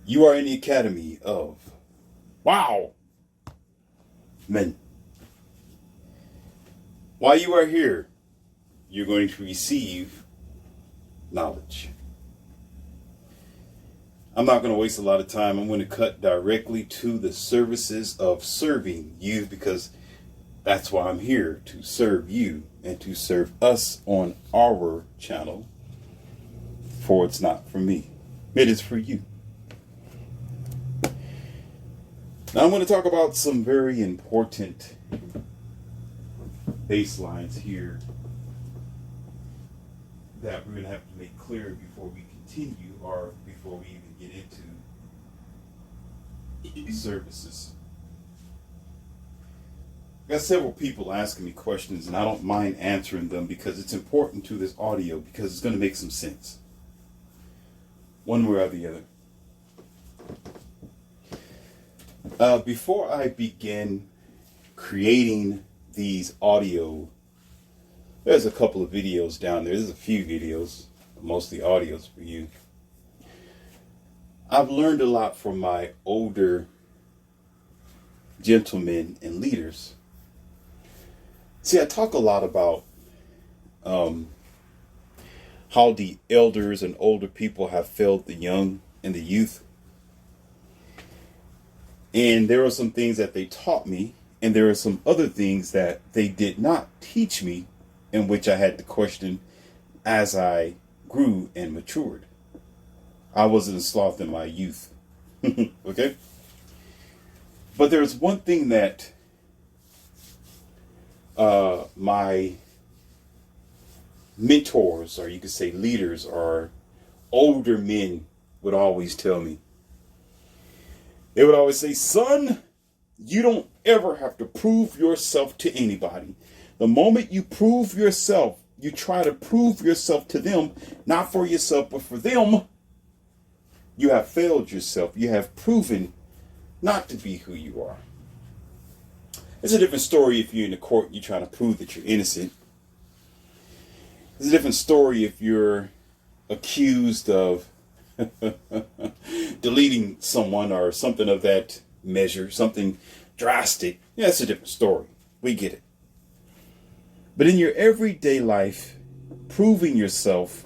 You are in the academy of wow men. While you are here, you're going to receive knowledge. I'm not going to waste a lot of time. I'm going to cut directly to the services of serving you because that's why I'm here, to serve you and to serve us on our channel. For it's not for me, it is for you. Now I'm going to talk about some very important baselines here that we're going to have to make clear before we continue or before we even get into services. I've got several people asking me questions and I don't mind answering them because it's important to this audio because it's going to make some sense. One way or the other. Before I begin creating these audio, there's a couple of videos down there. There's a few videos, mostly audios for you. I've learned a lot from my older gentlemen and leaders. See, I talk a lot about how the elders and older people have failed the young and the youth. And there are some things that they taught me, and there are some other things that they did not teach me, in which I had to question as I grew and matured. I wasn't a sloth in my youth. Okay? But there's one thing that my mentors, or you could say leaders, or older men would always tell me. They would always say, son, you don't ever have to prove yourself to anybody. The moment you prove yourself, you try to prove yourself to them, not for yourself, but for them, you have failed yourself. You have proven not to be who you are. It's a different story if you're in the court and you're trying to prove that you're innocent. It's a different story if you're accused of deleting someone or something of that measure, something drastic. Yeah, it's a different story. We get it. But in your everyday life, proving yourself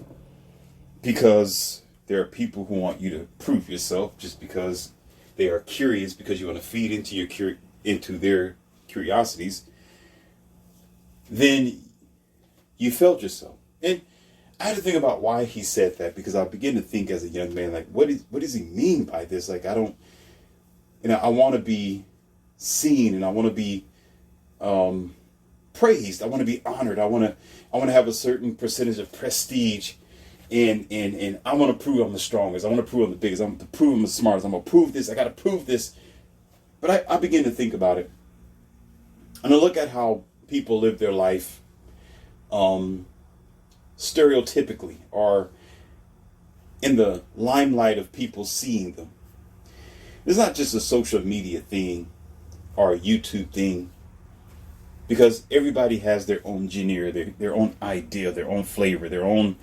because there are people who want you to prove yourself just because they are curious, because you want to feed into their curiosities, then you failed yourself. And I had to think about why he said that, because I began to think as a young man, like, what does he mean by this? Like, I don't, I want to be seen and I want to be praised. I want to be honored. I want to have a certain percentage of prestige, and I want to prove I'm the strongest. I want to prove I'm the biggest. I want to prove I'm the smartest. I'm going to prove this. I got to prove this. But I began to think about it, and I look at how people live their life stereotypically, or in the limelight of people seeing them. It's not just a social media thing or a YouTube thing, because everybody has their own genre, their own idea, their own flavor, their own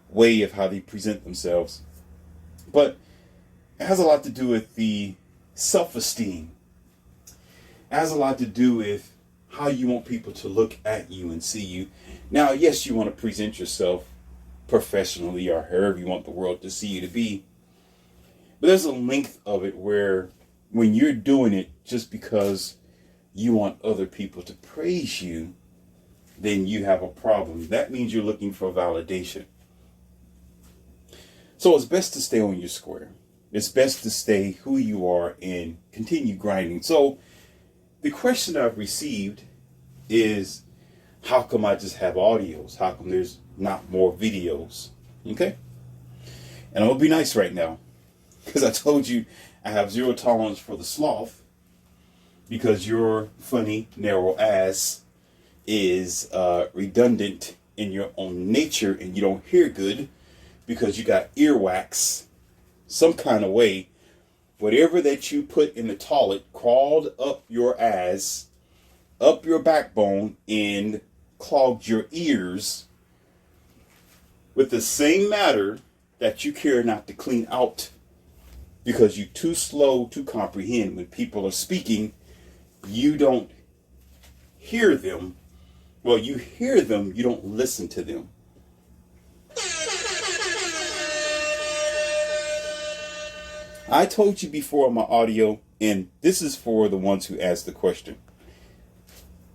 way of how they present themselves. But it has a lot to do with the self-esteem. It has a lot to do with how you want people to look at you and see you. Now, yes, you want to present yourself professionally or however you want the world to see you to be. But there's a length of it where when you're doing it just because you want other people to praise you, then you have a problem. That means you're looking for validation. So it's best to stay on your square. It's best to stay who you are and continue grinding. So the question I've received is, how come I just have audios? How come there's not more videos? Okay? And I'm going to be nice right now, because I told you I have zero tolerance for the sloth, because your funny, narrow ass is redundant in your own nature and you don't hear good because you got earwax some kind of way. Whatever that you put in the toilet crawled up your ass, up your backbone, and clogged your ears with the same matter that you care not to clean out because you're too slow to comprehend. When people are speaking, you don't hear them. Well, you hear them, you don't listen to them. I told you before in my audio, and this is for the ones who asked the question.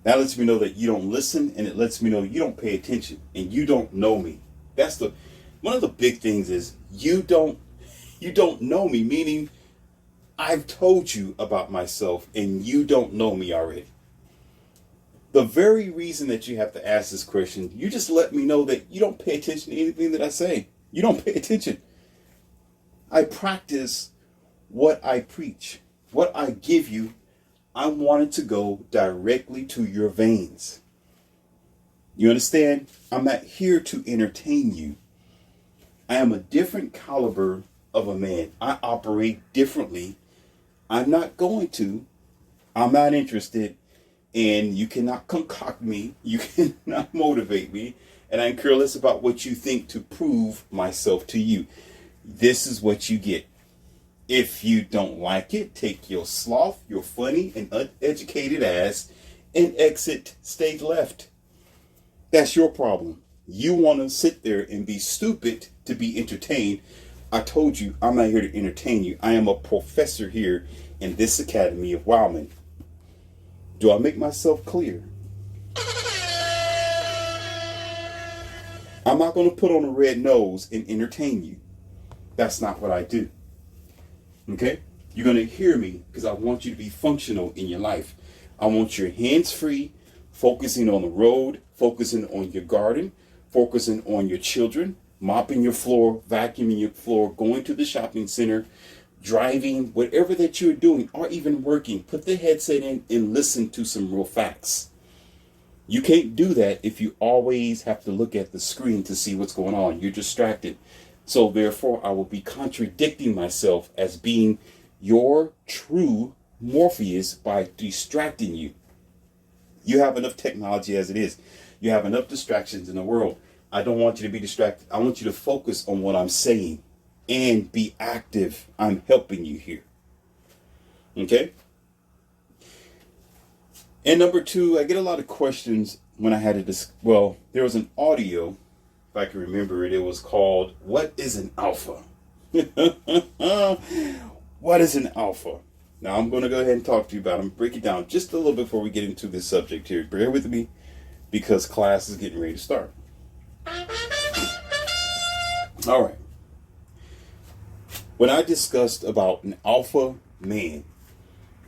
That lets me know that you don't listen, and it lets me know you don't pay attention, and you don't know me. That's one of the big things is you don't know me, meaning I've told you about myself, and you don't know me already. The very reason that you have to ask this question, you just let me know that you don't pay attention to anything that I say. You don't pay attention. I practice what I preach. What I give you, I want it to go directly to your veins. You understand? I'm not here to entertain you. I am a different caliber of a man. I operate differently. I'm not interested, and you cannot concoct me. You cannot motivate me. And I'm careless about what you think to prove myself to you. This is what you get. If you don't like it, take your sloth, your funny and uneducated ass, and exit stage left. That's your problem. You want to sit there and be stupid to be entertained. I told you, I'm not here to entertain you. I am a professor here in this Academy of Wildman. Do I make myself clear? I'm not going to put on a red nose and entertain you. That's not what I do. Okay? You're going to hear me because I want you to be functional in your life. I want your hands free, focusing on the road, focusing on your garden, focusing on your children, mopping your floor, vacuuming your floor, going to the shopping center, driving, whatever that you're doing, or even working. Put the headset in and listen to some real facts. You can't do that if you always have to look at the screen to see what's going on. You're distracted. So therefore, I will be contradicting myself as being your true Morpheus by distracting you. You have enough technology as it is. You have enough distractions in the world. I don't want you to be distracted. I want you to focus on what I'm saying and be active. I'm helping you here. Okay? And number two, I get a lot of questions when I had there was an audio, if I can remember it, it was called, What is an Alpha? What is an alpha? Now I'm going to go ahead and talk to you about it. I'm break it down just a little bit before we get into this subject here. Bear with me because class is getting ready to start. All right. When I discussed about an alpha man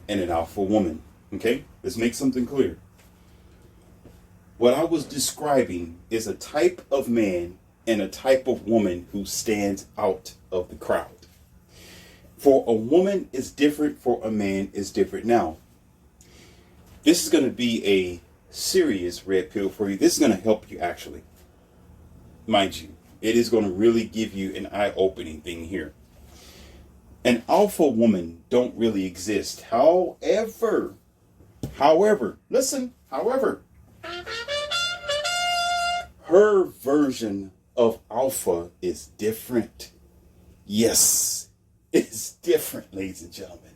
and an alpha woman, okay, let's make something clear. What I was describing is a type of man and a type of woman who stands out of the crowd. For a woman is different, for a man is different. Now, this is going to be a serious red pill for you. This is going to help you actually. Mind you, it is going to really give you an eye-opening thing here. An alpha woman don't really exist. However, her version of alpha is different. Yes, it's different, ladies and gentlemen.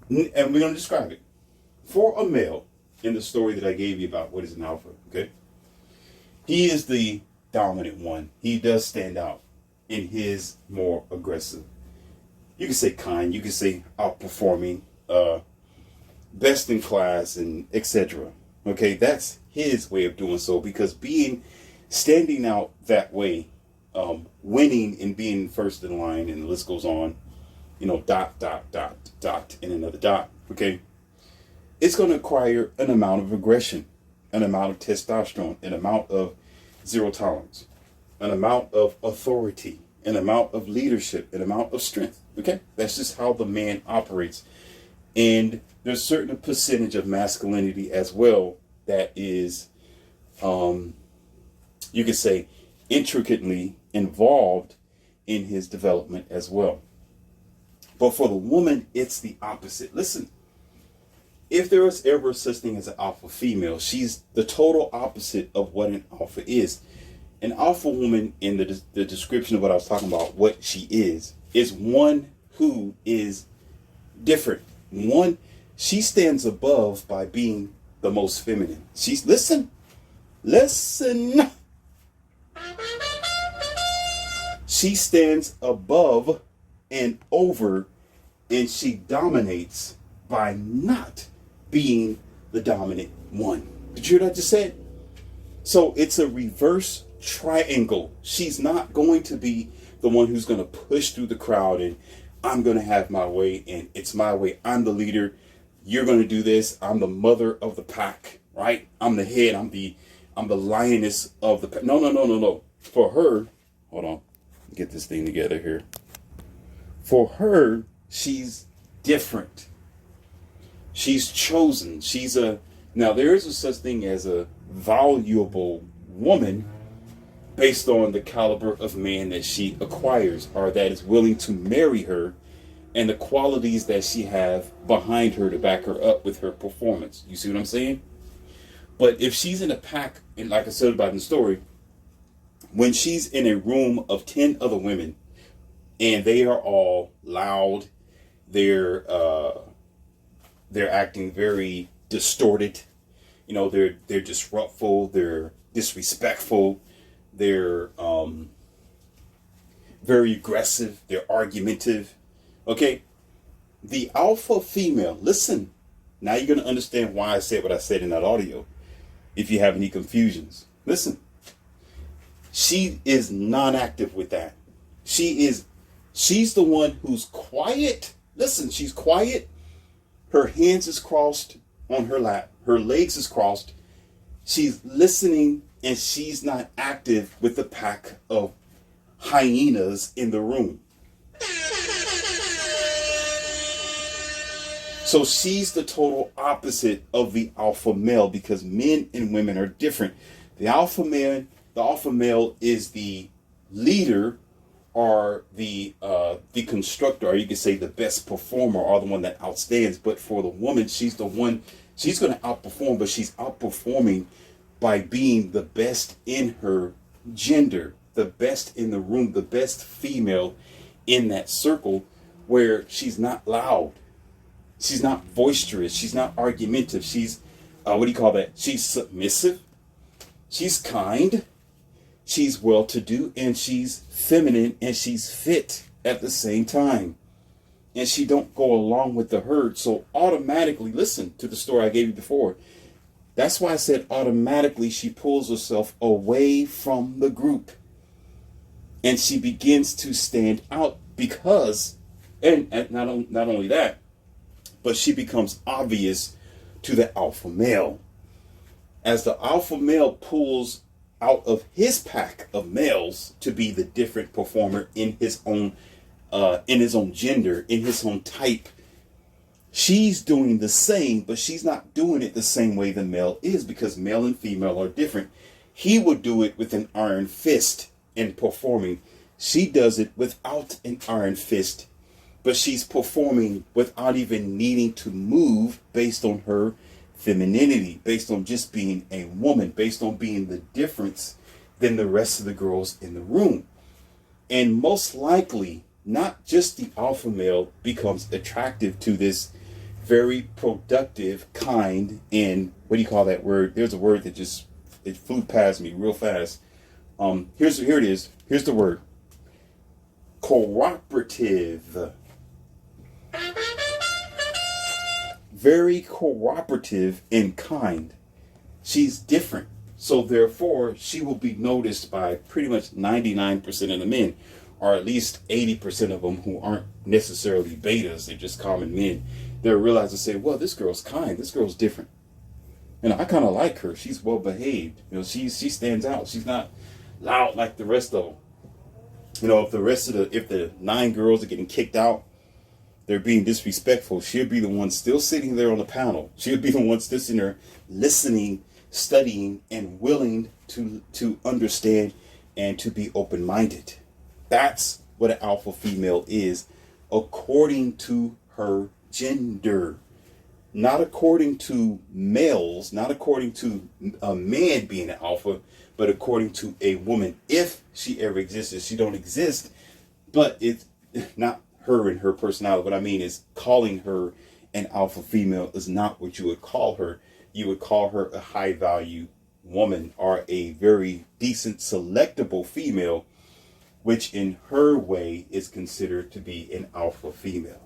And we're going to describe it. For a male, in the story that I gave you about what is an alpha, okay? He is the dominant one. He does stand out in his more aggressive. You can say kind, you can say outperforming, best in class, and etc. Okay, that's his way of doing so, because standing out that way, winning and being first in line, and the list goes on, dot, dot, dot, dot, and another dot, okay? It's going to acquire an amount of aggression, an amount of testosterone, an amount of zero tolerance, an amount of authority, an amount of leadership, an amount of strength, okay? That's just how the man operates. And there's a certain percentage of masculinity as well that is, you could say, intricately involved in his development as well. But for the woman, it's the opposite. Listen, if there is ever such thing as an alpha female, she's the total opposite of what an alpha is. An alpha woman, in the description of what I was talking about, what she is one who is different. One, she stands above by being the most feminine. She's, listen. She stands above and over, and she dominates by not being the dominant one. Did you hear what I just said? So it's a reverse triangle. She's not going to be the one who's going to push through the crowd and I'm going to have my way and it's my way. I'm the leader. You're going to do this. I'm the mother of the pack, right? I'm the head. I'm the lioness of the pack. No. For her, hold on. Get this thing together here. For her, she's different. She's chosen. Now there is a such thing as a valuable woman based on the caliber of man that she acquires or that is willing to marry her and the qualities that she have behind her to back her up with her performance. You see what I'm saying? But if she's in a pack, and like I said about in the story, when she's in a room of 10 other women and they are all loud, they're acting very distorted, they're disruptful, they're disrespectful, they're very aggressive, they're argumentative. Okay, the alpha female, listen, now you're going to understand why I said what I said in that audio. If you have any confusions, listen. She is non-active with that. She's the one who's quiet. Listen, she's quiet. Her hands is crossed on her lap. Her legs is crossed. She's listening and she's not active with the pack of hyenas in the room. So she's the total opposite of the alpha male because men and women are different. The alpha male is the leader or the constructor, or you could say the best performer or the one that outstands. But for the woman, she's going to outperform, but she's outperforming by being the best in her gender, the best in the room, the best female in that circle where she's not loud. She's not boisterous. She's not argumentative. She's, She's submissive. She's kind. She's well-to-do, and she's feminine, and she's fit at the same time. And she don't go along with the herd. So automatically, listen to the story I gave you before. That's why I said automatically she pulls herself away from the group. And she begins to stand out because, and not only that, but she becomes obvious to the alpha male. As the alpha male pulls out of his pack of males to be the different performer in his own gender, in his own type, she's doing the same, but she's not doing it the same way the male is because male and female are different. He would do it with an iron fist in performing. She does it without an iron fist, but she's performing without even needing to move based on her femininity, based on just being a woman, based on being the difference than the rest of the girls in the room. And most likely, not just the alpha male becomes attractive to this very productive, kind, and what do you call that word? There's a word that it flew past me real fast. Here it is. Here's the word. Cooperative. Very cooperative and kind. She's different. So therefore, she will be noticed by pretty much 99% of the men, or at least 80% of them who aren't necessarily betas. They're just common men. They'll realize and say, well, this girl's kind. This girl's different. And I kind of like her. She's well behaved. She stands out. She's not loud like the rest of them. If the 9 girls are getting kicked out, they're being disrespectful, she'll be the one still sitting there on the panel. She'll be the one still sitting there listening, studying, and willing to understand and to be open-minded. That's what an alpha female is according to her gender. Not according to males, not according to a man being an alpha, but according to a woman. If she ever existed, she don't exist, but it's not her and her personality. What I mean is calling her an alpha female is not what you would call her. You would call her a high value woman or a very decent selectable female, which in her way is considered to be an alpha female.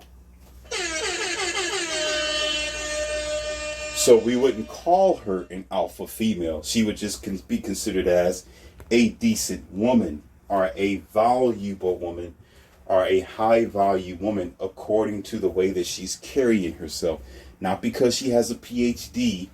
So we wouldn't call her an alpha female. She would just be considered as a decent woman or a valuable woman or a high value woman according to the way that she's carrying herself. Not because she has a PhD,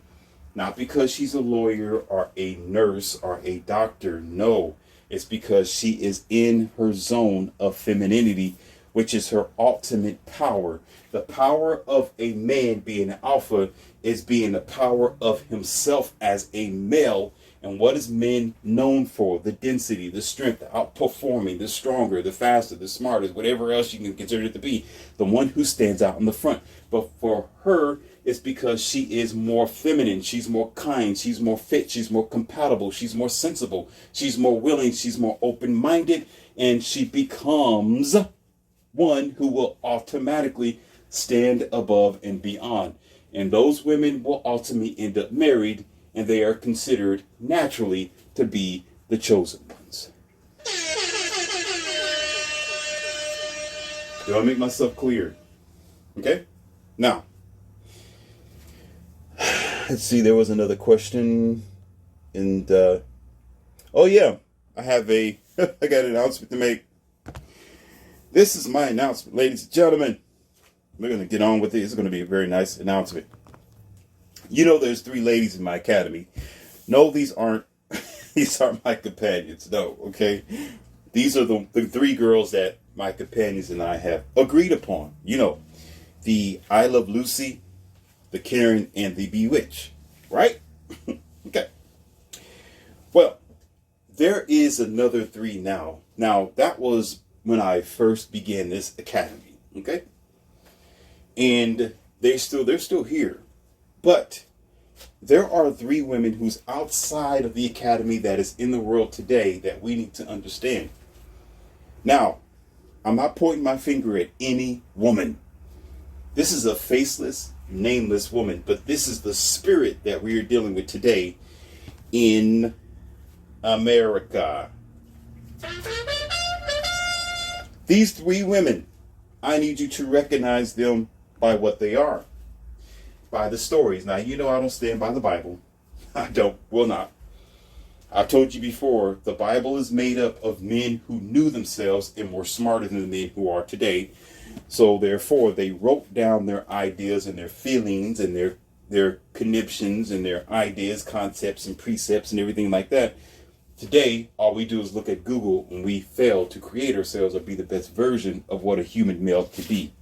not because she's a lawyer or a nurse or a doctor. No, it's because she is in her zone of femininity, which is her ultimate power. The power of a man being an alpha is being the power of himself as a male. And what is men known for? The density, the strength, the outperforming, the stronger, the faster, the smartest, whatever else you can consider it to be. The one who stands out in the front. But for her, it's because she is more feminine. She's more kind. She's more fit. She's more compatible. She's more sensible. She's more willing. She's more open-minded. And she becomes one who will automatically stand above and beyond. And those women will ultimately end up married, and they are considered naturally to be the chosen ones. Do I make myself clear? Okay? Now, let's see, there was another question. And, oh yeah, I have I got an announcement to make. This is my announcement, ladies and gentlemen. We're going to get on with it. It's going to be a very nice announcement. You know, there's 3 ladies in my academy. No, these aren't my companions. No, okay? These are the 3 girls that my companions and I have agreed upon. You know, the I Love Lucy, the Karen, and the Bewitch. Right? Okay. Well, there is another 3 now. Now, that was when I first began this academy. Okay? And they're still here. But there are 3 women who's outside of the academy that is in the world today that we need to understand. Now, I'm not pointing my finger at any woman. This is a faceless, nameless woman, but this is the spirit that we are dealing with today in America. These 3 women, I need you to recognize them by what they are. By the stories. Now, you know I don't stand by the Bible. I will not. I've told you before, the Bible is made up of men who knew themselves and were smarter than the men who are today. So therefore, they wrote down their ideas and their feelings and their conniptions and their ideas, concepts, and precepts and everything like that. Today, all we do is look at Google and we fail to create ourselves or be the best version of what a human male could be.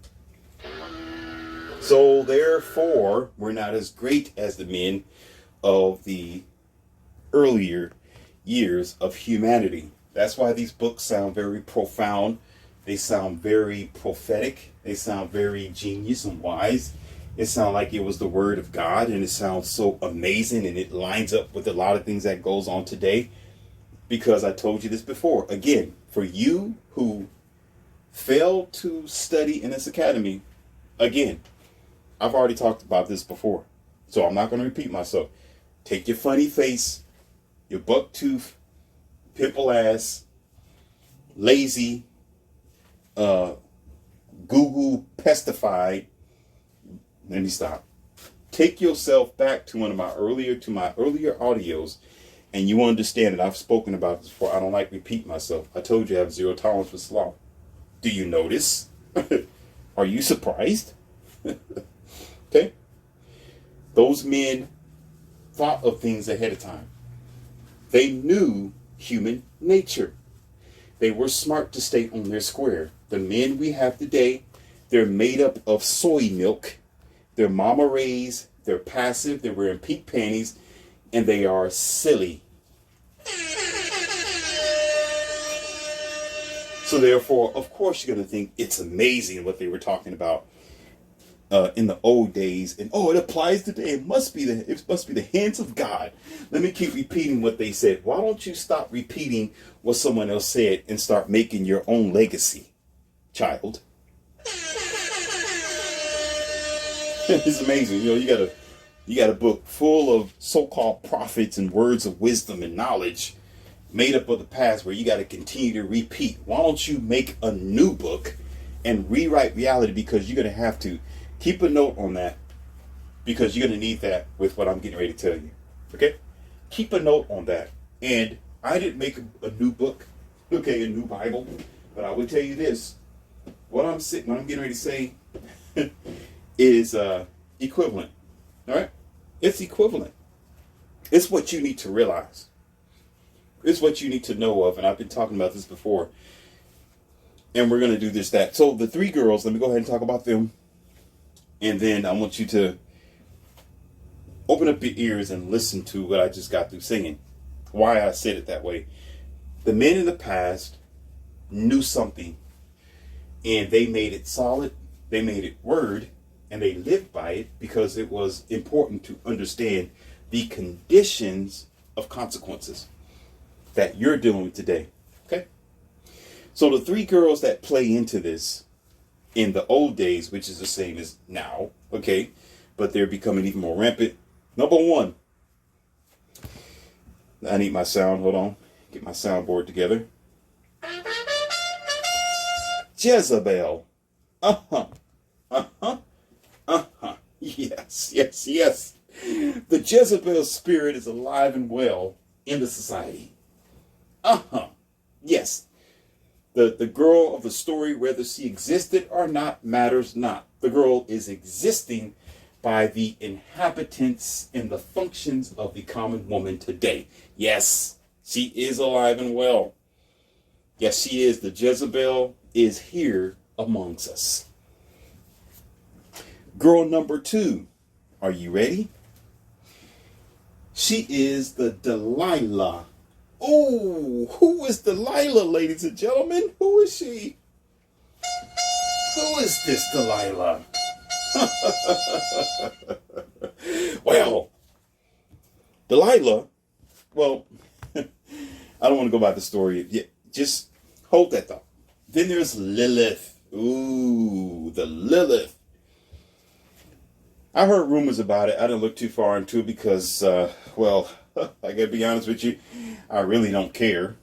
So therefore, we're not as great as the men of the earlier years of humanity. That's why these books sound very profound. They sound very prophetic. They sound very genius and wise. It sounds like it was the word of God, and it sounds so amazing, and it lines up with a lot of things that goes on today. Because I told you this before. Again, for you who failed to study in this academy, again, I've already talked about this before, so I'm not going to repeat myself. Take your funny face, your buck tooth, pimple ass, lazy, Google pestified. Let me stop. Take yourself back to my earlier audios, and you understand that I've spoken about this before. I don't like repeat myself. I told you I have 0 tolerance for sloth. Do you notice? Are you surprised? Okay? Those men thought of things ahead of time. They knew human nature. They were smart to stay on their square. The men we have today, they're made up of soy milk. They're mama raised. They're passive. They're wearing pink panties. And they are silly. So therefore, of course, you're going to think it's amazing what they were talking about in the old days, and it applies today. It must be the hands of God. Let me keep repeating what they said. Why don't you stop repeating what someone else said and start making your own legacy, child? It's amazing. You got a book full of so-called prophets and words of wisdom and knowledge made up of the past where you got to continue to repeat. Why don't you make a new book and rewrite reality? Because you're going to have to keep a note on that, because you're going to need that with what I'm getting ready to tell you. Okay? Keep a note on that. And I didn't make a new book, okay, a new Bible, but I will tell you this. What I'm getting ready to say is equivalent. All right? It's equivalent. It's what you need to realize. It's what you need to know of. And I've been talking about this before. And we're going to do this, that. So the three girls, let me go ahead and talk about them. And then I want you to open up your ears and listen to what I just got through singing. Why I said it that way. The men in the past knew something. And they made it solid. They made it word. And they lived by it because it was important to understand the conditions of consequences that you're dealing with today. Okay? So the three girls that play into this in the old days, which is the same as now, okay, but they're becoming even more rampant. Number one, I need my sound. Hold on. Get my soundboard together. Jezebel. Uh-huh. Uh-huh. Uh-huh. Yes, yes, yes. The Jezebel spirit is alive and well in the society. Uh-huh. Yes. The girl of the story, whether she existed or not, matters not. The girl is existing by the inhabitants and the functions of the common woman today. Yes, she is alive and well. Yes, she is. The Jezebel is here amongst us. Girl number two. Are you ready? She is the Delilah. Oh, who is Delilah, ladies and gentlemen? Who is she? Who is this Delilah? Well, Delilah, well, I don't want to go by the story yet. Just hold that thought. Then there's Lilith. Ooh, the Lilith. I heard rumors about it. I didn't look too far into it because, well, I gotta be honest with you, I really don't care.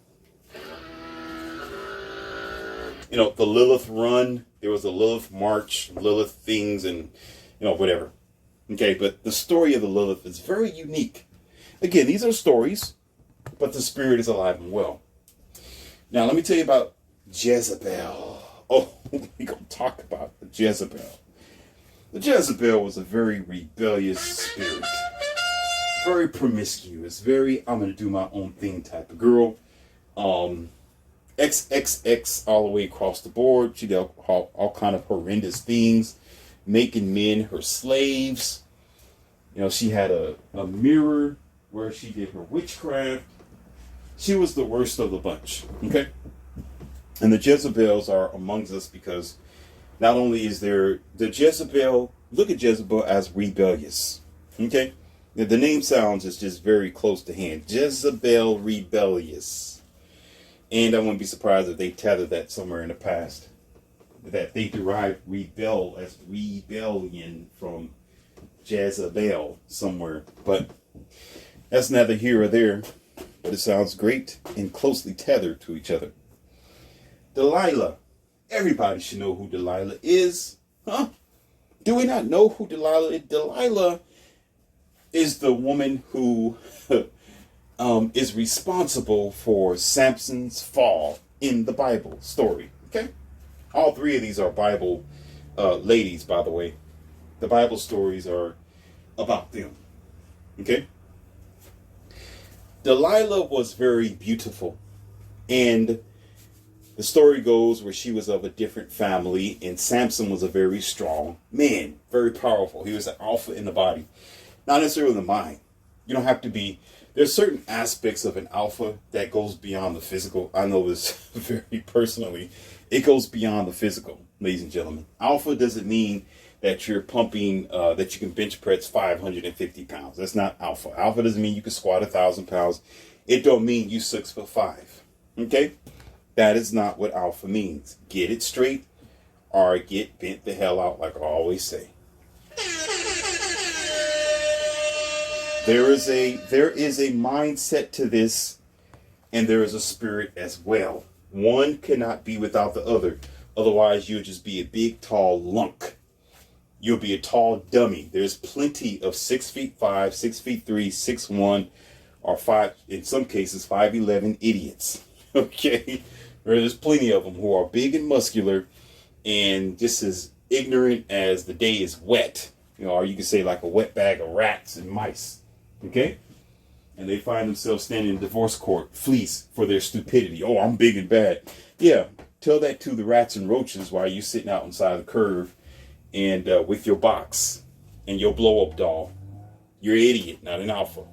You know, the Lilith run, there was a Lilith march, Lilith things, and, you know, whatever. Okay, but the story of the Lilith is very unique. Again, these are stories, but the spirit is alive and well. Now, let me tell you about Jezebel. Oh, we're going to talk about the Jezebel. The Jezebel was a very rebellious spirit. Very promiscuous. Very, I'm going to do my own thing type of girl. XXX all the way across the board. She did all kind of horrendous things. Making men her slaves. You know, she had a mirror where she did her witchcraft. She was the worst of the bunch. Okay? And the Jezebels are amongst us because not only is there the Jezebel, look at Jezebel as rebellious. Okay? The name sounds is just very close to hand. Jezebel rebellious. And I wouldn't be surprised if they tethered that somewhere in the past. That they derived rebel as rebellion from Jezebel somewhere. But that's neither here or there. But it sounds great and closely tethered to each other. Delilah. Everybody should know who Delilah is. Huh? Do we not know who Delilah is? Delilah is the woman who is responsible for Samson's fall in the Bible story. Okay? All three of these are Bible ladies, by the way. The Bible stories are about them. Okay? Delilah was very beautiful. And the story goes where she was of a different family, and Samson was a very strong man, very powerful. He was an alpha in the body, not necessarily in the mind. You don't have to be. There's certain aspects of an alpha that goes beyond the physical. I know this very personally. It goes beyond the physical, ladies and gentlemen. Alpha doesn't mean that you're pumping, that you can bench press 550 pounds. That's not alpha. Alpha doesn't mean you can squat 1,000 pounds. It don't mean you 6'5". Okay? That is not what alpha means. Get it straight or get bent the hell out, like I always say. There is a mindset to this, and there is a spirit as well. One cannot be without the other. Otherwise, you'll just be a big, tall lunk. You'll be a tall dummy. There's plenty of 6'5", 6'3", 6'1", or five, in some cases, 5'11" idiots. Okay? There's plenty of them who are big and muscular and just as ignorant as the day is wet. Or you could say like a wet bag of rats and mice. Okay? And they find themselves standing in divorce court, fleece for their stupidity. Oh, I'm big and bad. Yeah, tell that to the rats and roaches while you're sitting out inside the curve and with your box and your blow-up doll. You're an idiot, not an alpha.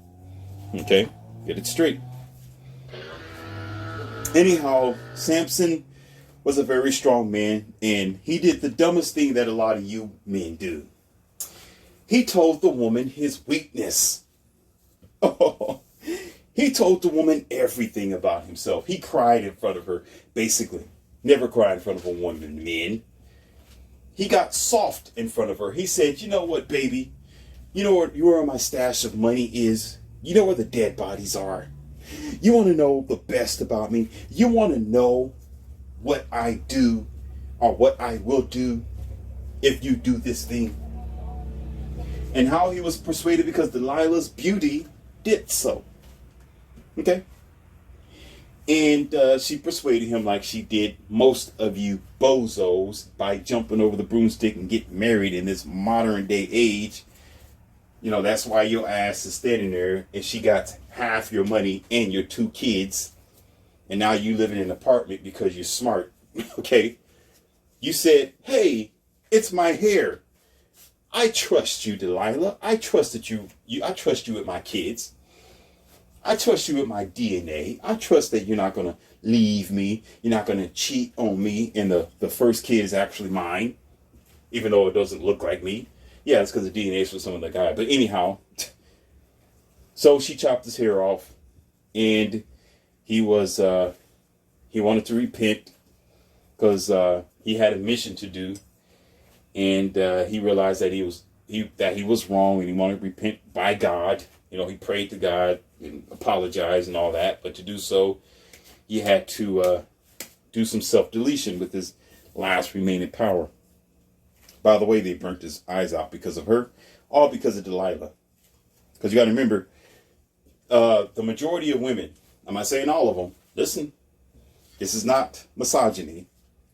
Okay? Get it straight. Anyhow, Samson was a very strong man, and he did the dumbest thing that a lot of you men do. He told the woman his weakness. Oh, he told the woman everything about himself. He cried in front of her, basically. Never cry in front of a woman, men. He got soft in front of her. He said, you know what, baby? You know where my stash of money is? You know where the dead bodies are? You want to know the best about me? You want to know what I do or what I will do if you do this thing? And how he was persuaded because Delilah's beauty did so. Okay? And she persuaded him like she did most of you bozos by jumping over the broomstick and getting married in this modern day age. That's why your ass is standing there and she got half your money and your 2 kids. And now you live in an apartment because you're smart. Okay? You said, hey, it's my hair. I trust you, Delilah. I trust that I trust you with my kids. I trust you with my DNA. I trust that you're not going to leave me. You're not going to cheat on me. And the first kid is actually mine, even though it doesn't look like me. Yeah, it's because the DNA is for some of the guy. But anyhow, so she chopped his hair off, and he wanted to repent because he had a mission to do, and he realized that he was wrong, and he wanted to repent by God. He prayed to God and apologized and all that. But to do so, he had to do some self-deletion with his last remaining power. By the way, they burnt his eyes out because of her, all because of Delilah. Because you got to remember, the majority of women, I'm not saying all of them, listen, this is not misogyny.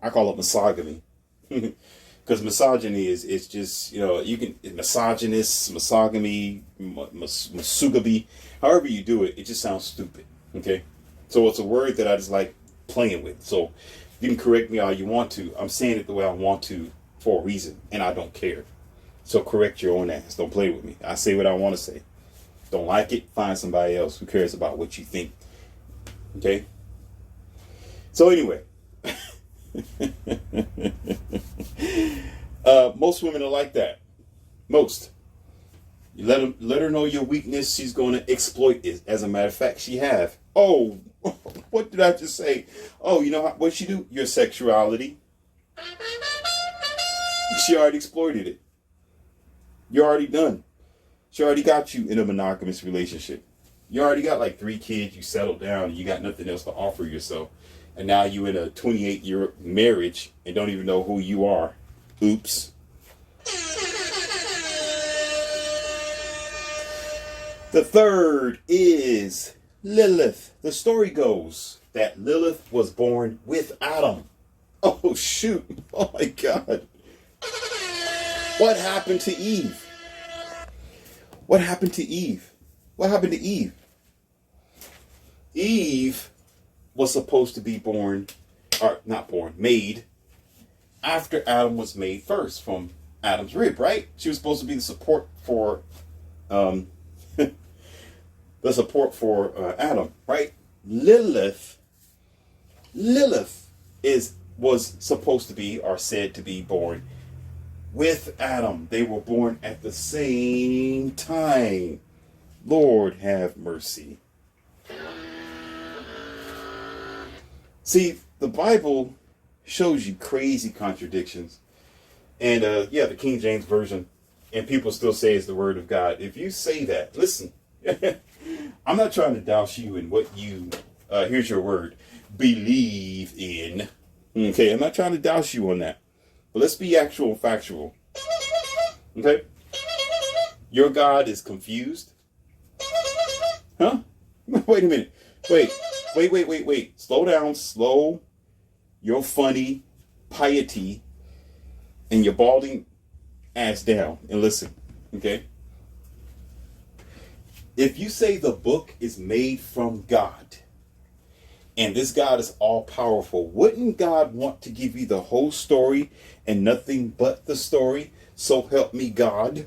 I call it misogamy. Because misogyny is just, you can, misogynist, misogamy, masugaby, however you do it, it just sounds stupid. Okay? So it's a word that I just like playing with. So you can correct me all you want to. I'm saying it the way I want to for a reason, and I don't care. So correct your own ass. Don't play with me. I say what I want to say. Don't like it? Find somebody else who cares about what you think. Okay? So anyway. Most women are like that. Most. You let her know your weakness. She's going to exploit it. As a matter of fact, she have. Oh, what did I just say? Oh, you know what she do? Your sexuality. She already exploited it. You're already done. She already got you in a monogamous relationship. You already got like 3 kids. You settled down. And you got nothing else to offer yourself. And now you in a 28-year marriage and don't even know who you are. Oops. The third is Lilith. The story goes that Lilith was born with Adam. Oh, shoot. Oh, my God. What happened to Eve? What happened to Eve? What happened to Eve? Eve was supposed to be made after Adam was made first from Adam's rib, right? She was supposed to be the support for Adam, right? Lilith was supposed to be, or said to be, born with Adam. They were born at the same time. Lord have mercy. See, the Bible shows you crazy contradictions. And the King James Version, and people still say it's the word of God. If you say that, listen, I'm not trying to douse you in what you, here's your word, believe in. Okay, I'm not trying to douse you on that. But let's be actual and factual. Okay? Your God is confused. Huh? Wait a minute. Wait. Slow down. Slow your funny piety and your balding ass down and listen. Okay? If you say the book is made from God and this God is all powerful, wouldn't God want to give you the whole story and nothing but the story? So help me God.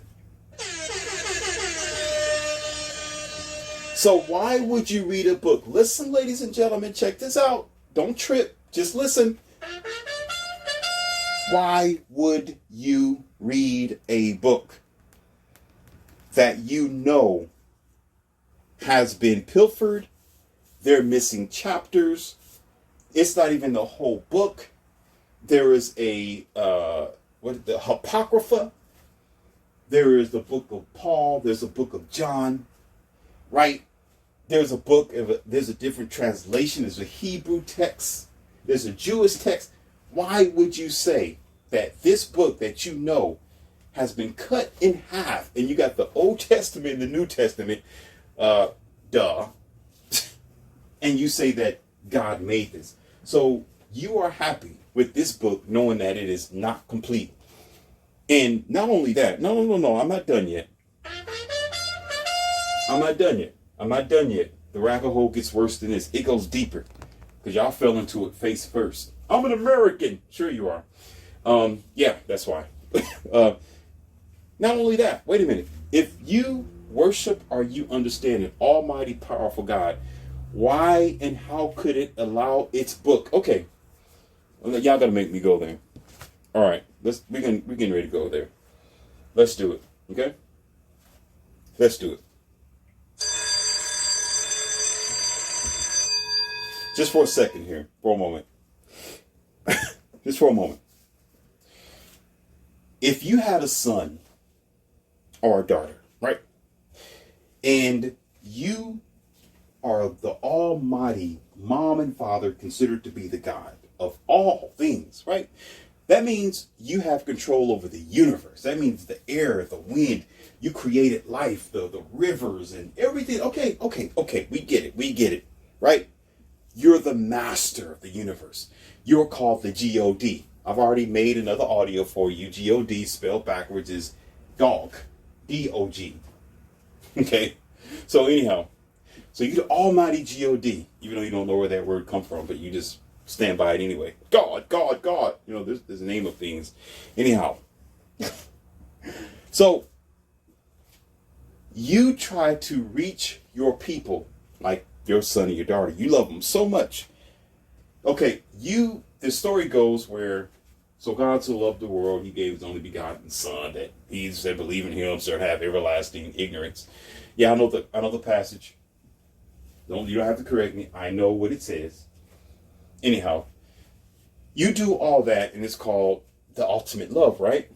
So why would you read a book? Listen, ladies and gentlemen, check this out. Don't trip. Just listen. Why would you read a book that you know has been pilfered? They're missing chapters. It's not even the whole book. There is the Apocrypha. There is the book of Paul. There's a book of John, right? There's a different translation. There's a Hebrew text. There's a Jewish text. Why would you say that this book that you know has been cut in half and you got the Old Testament and the New Testament, and you say that God made this? So you are happy with this book knowing that it is not complete. And not only that, no, I'm not done yet. I'm not done yet. The rabbit hole gets worse than this. It goes deeper because y'all fell into it face first. I'm an American. Sure you are. Yeah, that's why. Not only that, wait a minute. If you worship or you understand an almighty, powerful God, why and how could it allow its book? Okay, well, y'all gotta make me go there. All right, we're getting ready to go there. Let's do it. Okay, let's do it. Just for a second here, for a moment. Just for a moment. If you had a son or a daughter, right? And you are the almighty mom and father considered to be the God of all things, right? That means you have control over the universe. That means the air, the wind. You created life, the rivers and everything. Okay. We get it, right? You're the master of the universe. You're called the God. I've already made another audio for you. God spelled backwards is dog. D-O-G. Okay? So anyhow, so you're the almighty God, even though you don't know where that word comes from, but you just stand by it anyway. God. You know, there's a name of things. Anyhow. So you try to reach your people, like your son and your daughter. You love them so much. Okay, the story goes where, so God so loved the world, he gave his only begotten son, that he said, believe in him, shall have everlasting ignorance. Yeah, I know the passage. You don't have to correct me. I know what it says. Anyhow, you do all that, and it's called the ultimate love, right?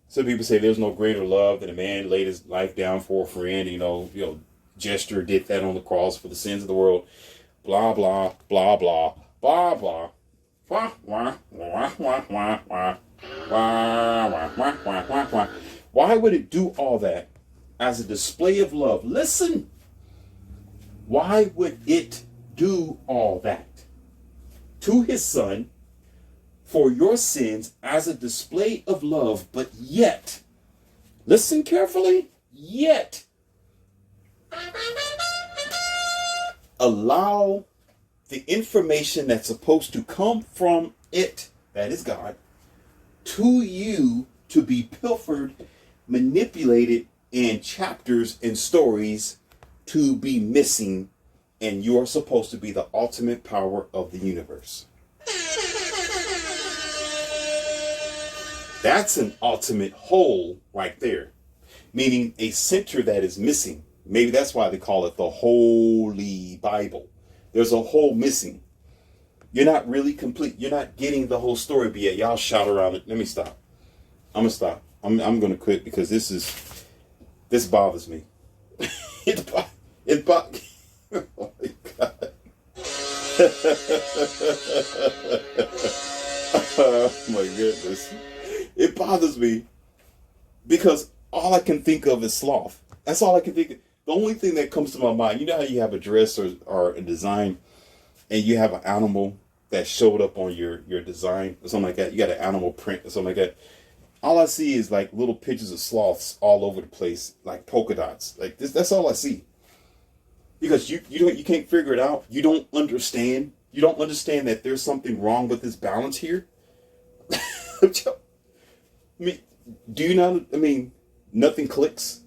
Some people say there's no greater love than a man laid his life down for a friend. You know, gesture did that on the cross for the sins of the world. Blah blah blah blah blah blah. Wah, wah, wah, wah, wah, wah. Wah, wah, wah, wah, wah, wah. Why would it do all that as a display of love? Listen. Why would it do all that to his son for your sins as a display of love, but yet, listen carefully, yet allow the information that's supposed to come from it, that is God, to you to be pilfered, manipulated, and chapters and stories to be missing, and you are supposed to be the ultimate power of the universe. That's an ultimate whole right there, meaning a center that is missing. Maybe that's why they call it the Holy Bible. There's a hole missing. You're not really complete. You're not getting the whole story, but yet y'all shout around it. Let me stop. I'm going to stop. I'm going to quit because this bothers me. It oh my God. Oh my goodness. It bothers me because all I can think of is sloth. That's all I can think of. The only thing that comes to my mind, you know how you have a dress or a design and you have an animal that showed up on your design or something like that. You got an animal print or something like that. All I see is like little pictures of sloths all over the place, like polka dots. Like this, that's all I see. Because you can't figure it out. You don't understand. You don't understand that there's something wrong with this balance here. I mean, do you not? I mean, nothing clicks.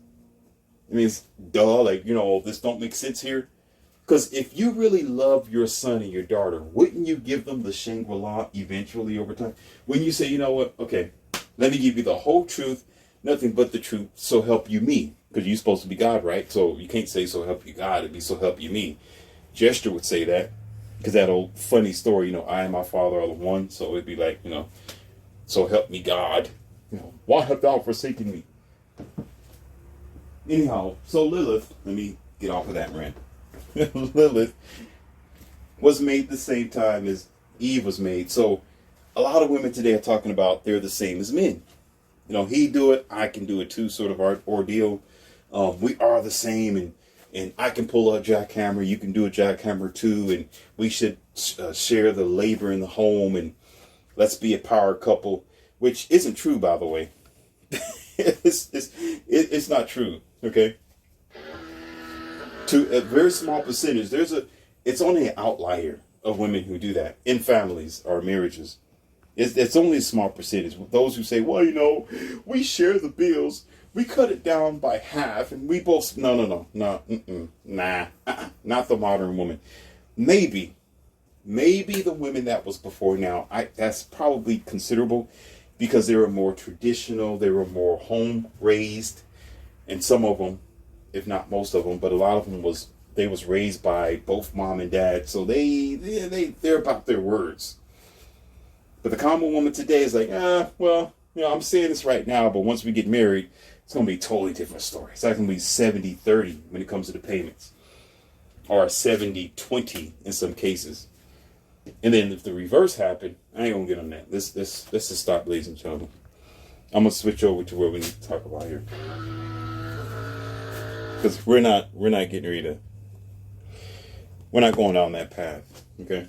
I mean, it's duh. Like, this don't make sense here. Because if you really love your son and your daughter, wouldn't you give them the Shangri-La eventually over time? When you say, you know what? Okay, let me give you the whole truth, nothing but the truth, so help you me. Because you're supposed to be God, right? So you can't say so help you God. It'd be so help you me. Gesture would say that. Because that old funny story, I and my Father are the one. So it'd be like, so help me God. Why have thou forsaken me? Anyhow, so Lilith, let me get off of that rant. Lilith was made the same time as Eve was made. So a lot of women today are talking about they're the same as men. He do it, I can do it too, sort of our ordeal. We are the same, and I can pull a jackhammer, you can do a jackhammer too, and we should share the labor in the home, and let's be a power couple, which isn't true, by the way. It's not true, okay? To a very small percentage, it's only an outlier of women who do that in families or marriages. It's only a small percentage. Those who say, well, we share the bills, we cut it down by half, and we both, no, not the modern woman. Maybe the women that was before now, that's probably considerable because they were more traditional, they were more home raised, and some of them, if not most of them, but a lot of them was raised by both mom and dad, so they're about their words. But the common woman today is like, well, I'm saying this right now, but once we get married, it's going to be a totally different story. It's like going to be 70-30 when it comes to the payments, or 70-20 in some cases. And then if the reverse happened, I ain't going to get on that. Let's just stop, ladies and gentlemen. I'm going to switch over to what we need to talk about here. Because we're not getting ready to, we're not going down that path, okay?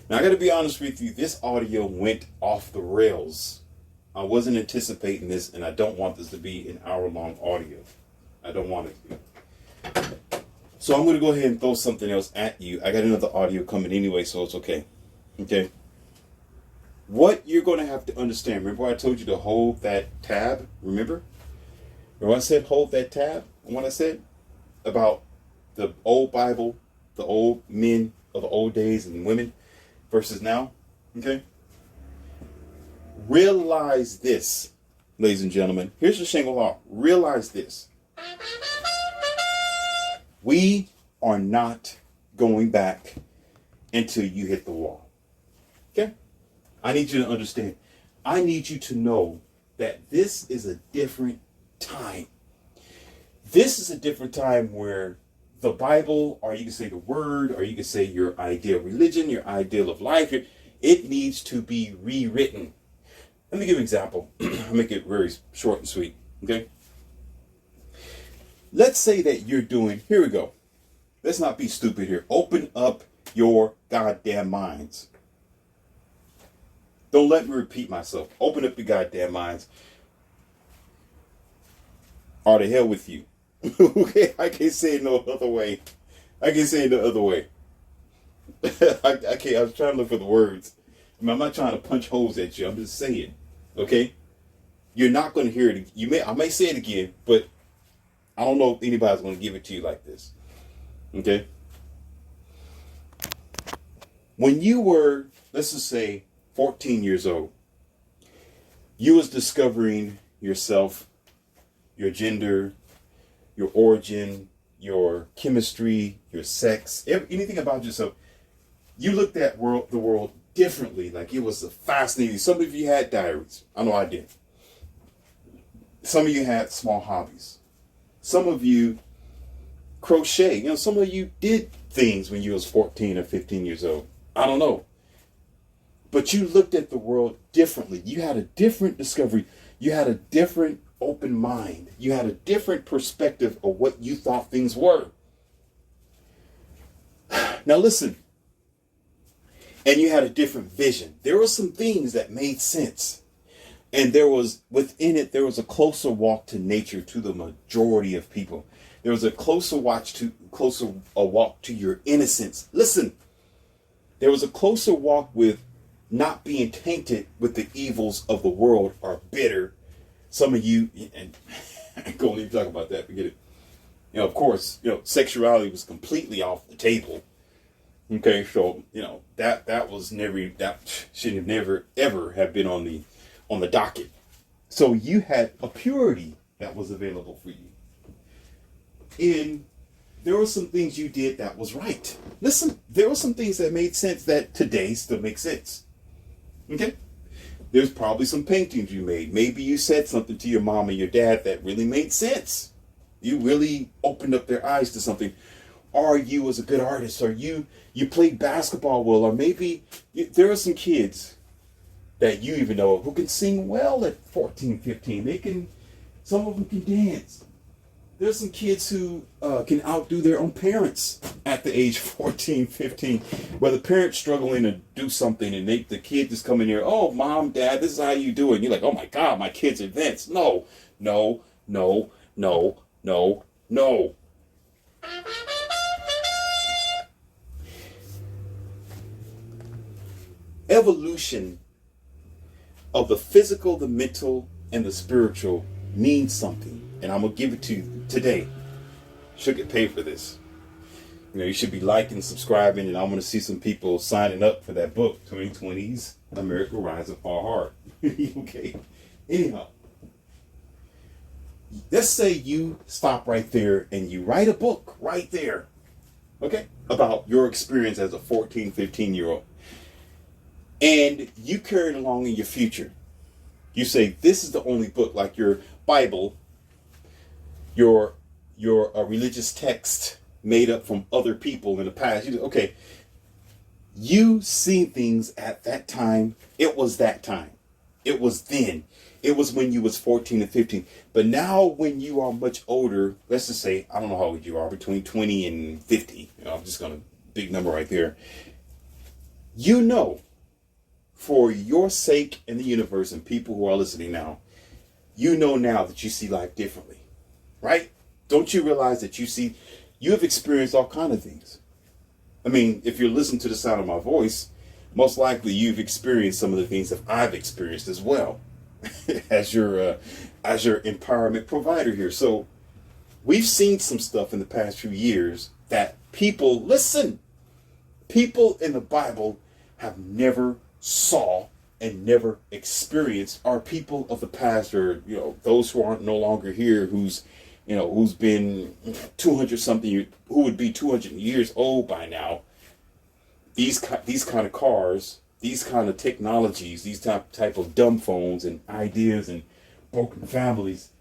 Now, I got to be honest with you, this audio went off the rails. I wasn't anticipating this, and I don't want this to be an hour-long audio. I don't want it to be. So I'm going to go ahead and throw something else at you. I got another audio coming anyway, so it's okay. Okay? What you're going to have to understand, remember I told you to hold that tab? Remember I said hold that tab? And what I said about the old Bible, the old men of the old days and women versus now, okay? Realize this, ladies and gentlemen. Here's the Shangri-La. Realize this. We are not going back until you hit the wall. Okay? I need you to understand. I need you to know that this is a different time. This is a different time where the Bible, or you can say the word, or you can say your ideal religion, your ideal of life, it needs to be rewritten. Let me give an example. I'll make it very short and sweet. Okay? Let's say that you're doing, here we go. Let's not be stupid here. Open up your goddamn minds. Don't let me repeat myself. Open up your goddamn minds. Or to hell with you. Okay, I can't say it no other way. I can't say it no other way. I can't. I was trying to look for the words. I mean, I'm not trying to punch holes at you. I'm just saying. Okay, you're not going to hear it. I may say it again, but I don't know if anybody's going to give it to you like this. Okay. When you were, let's just say, 14 years old, you was discovering yourself, your gender, your origin, your chemistry, your sex, anything about yourself. You looked at the world differently, like it was fascinating. Some of you had diaries. I know I did. Some of you had small hobbies. Some of you crochet. Some of you did things when you was 14 or 15 years old. I don't know. But you looked at the world differently. You had a different discovery. You had a different open mind. You had a different perspective of what you thought things were. Now listen. And you had a different vision. There were some things that made sense. And there was a closer walk to nature to the majority of people. There was a closer walk to your innocence. Listen, there was a closer walk with not being tainted with the evils of the world or bitter. Some of you, and I ain't gonna even talk about that, forget it. Of course, sexuality was completely off the table. Okay, so, that should have never, ever have been on the docket. So you had a purity that was available for you. And there were some things you did that was right. Listen, there were some things that made sense that today still make sense. Okay? There's probably some paintings you made. Maybe you said something to your mom and your dad that really made sense. You really opened up their eyes to something. Or you was a good artist, or you played basketball well, or maybe there are some kids that you even know who can sing well at 14, 15. Some of them can dance. There's some kids who can outdo their own parents at the age 14, 15, where the parents struggling to do something and the kid just come in here, oh, mom, dad, this is how you do it. And you're like, oh my God, my kid's advanced. No. Evolution of the physical, the mental, and the spiritual means something. And I'm going to give it to you today. Should get paid for this. You should be liking, subscribing, and I want to see some people signing up for that book, 2020's America Rise and Fall Hard. Okay. Anyhow, let's say you stop right there and you write a book right there. Okay. About your experience as a 14, 15-year-old. And you carry it along in your future. You say, this is the only book, like your Bible, your religious text made up from other people in the past. You seen things at that time. It was that time. It was then. It was when you was 14 and 15. But now when you are much older, let's just say, I don't know how old you are, between 20 and 50. I'm just going to, big number right there. For your sake and the universe and people who are listening now, now that you see life differently, right? Don't you realize that you have experienced all kinds of things? I mean, if you're listening to the sound of my voice, most likely you've experienced some of the things that I've experienced as well as your empowerment provider here. So we've seen some stuff in the past few years that people in the Bible have never saw and never experienced. Are people of the past, or those who aren't no longer here, who's been 200 something, who would be 200 years old by now. These kind of cars, these kind of technologies, these type of dumb phones and ideas and broken families.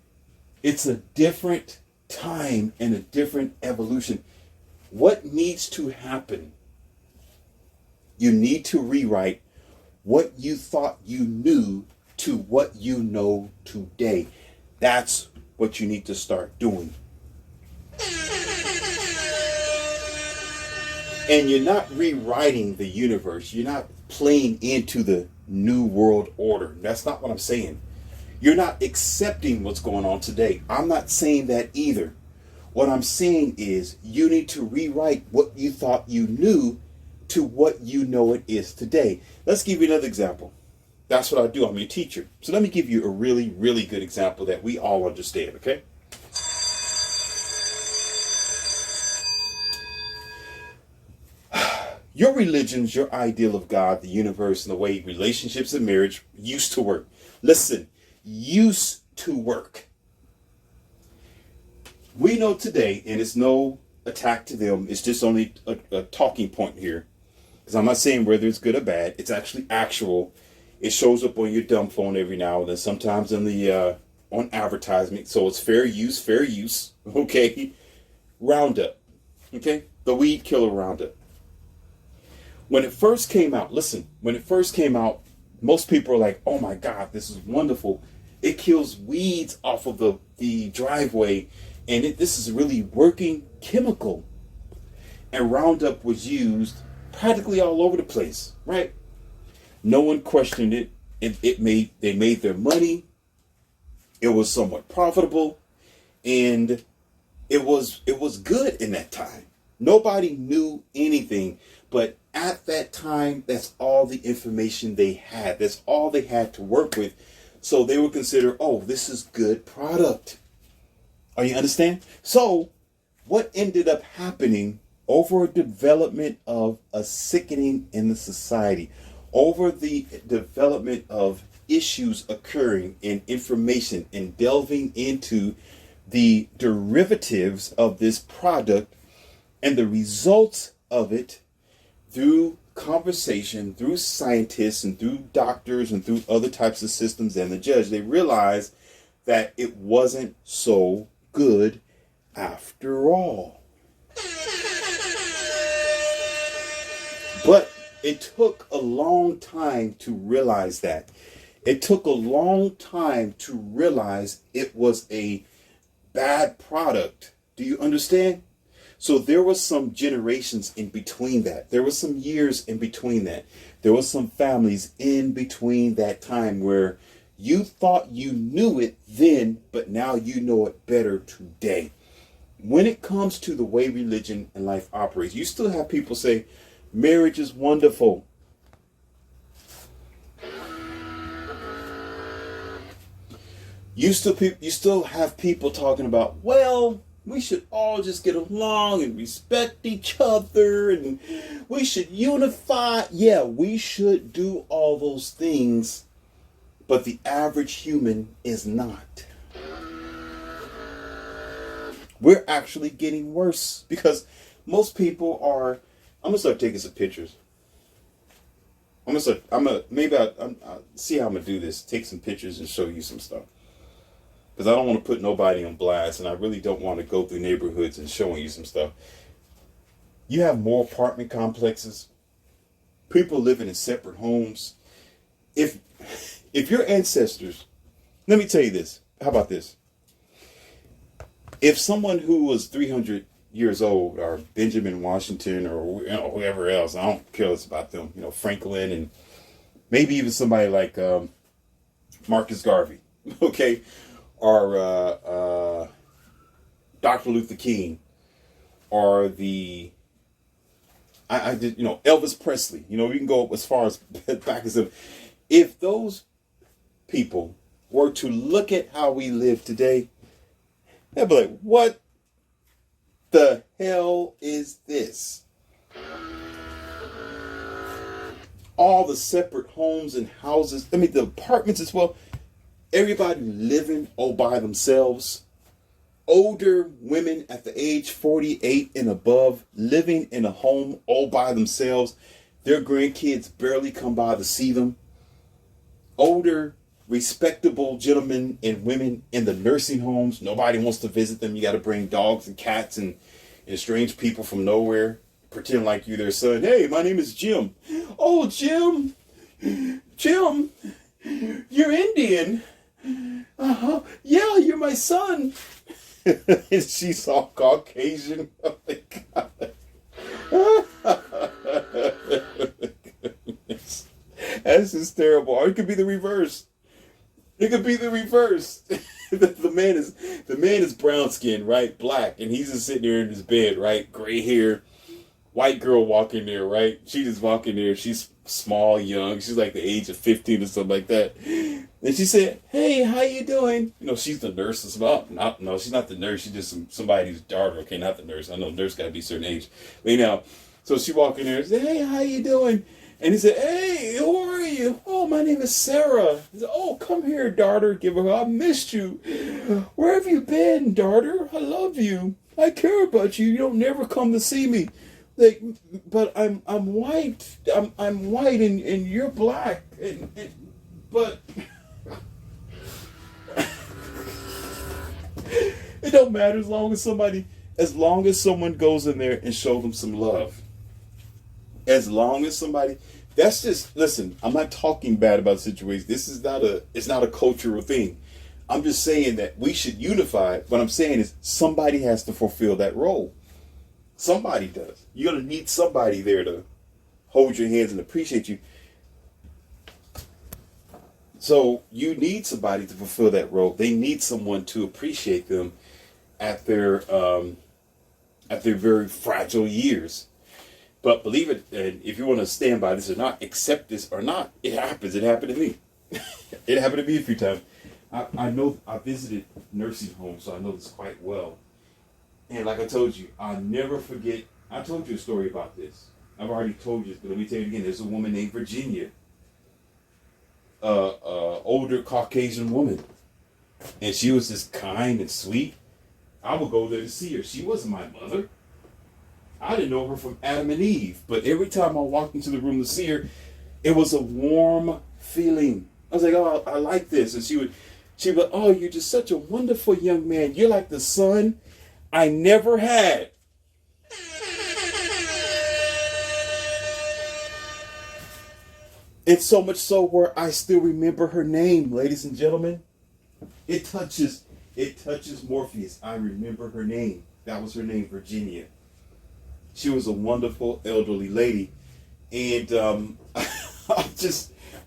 It's a different time and a different evolution. What needs to happen? You need to rewrite what you thought you knew to what you know today. That's what you need to start doing. And you're not rewriting the universe. You're not playing into the new world order. That's not what I'm saying. You're not accepting what's going on today. I'm not saying that either. What I'm saying is you need to rewrite what you thought you knew to what you know it is today. Let's give you another example. That's what I do. I'm your teacher. So let me give you a really, really good example that we all understand, okay? Your religions, your ideal of God, the universe, and the way relationships and marriage used to work. Listen, used to work. We know today, and it's no attack to them, it's just only a talking point here. Because I'm not saying whether it's good or bad. It's actually actual. It shows up on your dumb phone every now and then, sometimes on advertisement. So it's fair use, okay? Roundup. Okay? The weed killer Roundup. When it first came out, listen, when it first came out, most people are like, oh my God, this is wonderful. It kills weeds off of the driveway, and this is a really working chemical. And Roundup was used practically all over the place, right? No one questioned it. They made their money. It was somewhat profitable, and it was good in that time. Nobody knew anything, but at that time, that's all the information they had. That's all they had to work with. So they would consider, oh, this is good product. Are you understand? So what ended up happening over a development of a sickening in the society, over the development of issues occurring in information and delving into the derivatives of this product and the results of it through conversation, through scientists and through doctors and through other types of systems and the judge, they realized that it wasn't so good after all. But it took a long time to realize that. It took a long time to realize it was a bad product. Do you understand? So there was some generations in between that. There was some years in between that. There was some families in between that time where you thought you knew it then, but now you know it better today. When it comes to the way religion and life operates, you still have people say, marriage is wonderful. You still have people talking about, well, we should all just get along and respect each other and we should unify. Yeah, we should do all those things, but the average human is not. We're actually getting worse because most people are. I'm gonna start taking some pictures. I'll see how I'm gonna do this. Take some pictures and show you some stuff. Because I don't want to put nobody on blast, and I really don't want to go through neighborhoods and showing you some stuff. You have more apartment complexes, people living in separate homes. If your ancestors, let me tell you this. How about this? If someone who was 300 years old, or Benjamin Washington, or whoever else, I don't care less about them, Franklin, and maybe even somebody like Marcus Garvey, okay? Or Dr. Luther King, or Elvis Presley. We can go as far as back as them. If those people were to look at how we live today, they'd be like, what the hell is this? All the separate homes and houses, the apartments as well. Everybody living all by themselves. Older women at the age 48 and above living in a home all by themselves. Their grandkids barely come by to see them. Older, respectable gentlemen and women in the nursing homes. Nobody wants to visit them. You got to bring dogs and cats and strange people from nowhere. Pretend like you're their son. Hey, my name is Jim. Oh, Jim. Jim, you're Indian. Uh-huh. Yeah, you're my son. And she's all Caucasian. Oh my God. That's just terrible. Or it could be the reverse. It could be the reverse. the man is brown skinned, right? Black. And he's just sitting there in his bed, right? Gray hair. White girl walking there, right? She just walking there. She's small, young. She's like the age of 15 or something like that. And she said, hey, how you doing? She's the nurse as well. No, she's not the nurse. She's just somebody's daughter. Okay, not the nurse. I know nurse got to be a certain age. But so she walked in there and said, hey, how you doing? And he said, hey, who are you? Oh, my name is Sarah. He said, oh, come here, daughter. Give her, I missed you. Where have you been, daughter? I love you. I care about you. You don't never come to see me. Like, but I'm white. I'm white and you're black. But it don't matter as long as somebody As long as someone goes in there and show them some love. As long as somebody, that's just, listen, I'm not talking bad about situations. This is not it's not a cultural thing. I'm just saying that we should unify. What I'm saying is somebody has to fulfill that role. Somebody does. You're going to need somebody there to hold your hands and appreciate you. So you need somebody to fulfill that role. They need someone to appreciate them at their very fragile years. But believe it, and if you want to stand by this or not, accept this or not, it happens. It happened to me. It happened to me a few times. I know I visited nursing homes, so I know this quite well. And like I told you, I'll never forget. I told you a story about this. I've already told you this, but let me tell you again. There's a woman named Virginia, older Caucasian woman, and she was just kind and sweet. I would go there to see her. She wasn't my mother. I didn't know her from Adam and Eve, but every time I walked into the room to see her, it was a warm feeling. I was like, oh, I like this. And she'd be like, oh, you're just such a wonderful young man. You're like the son I never had. It's so much so where I still remember her name, ladies and gentlemen. It touches Morpheus. I remember her name. That was her name, Virginia. She was a wonderful elderly lady. And I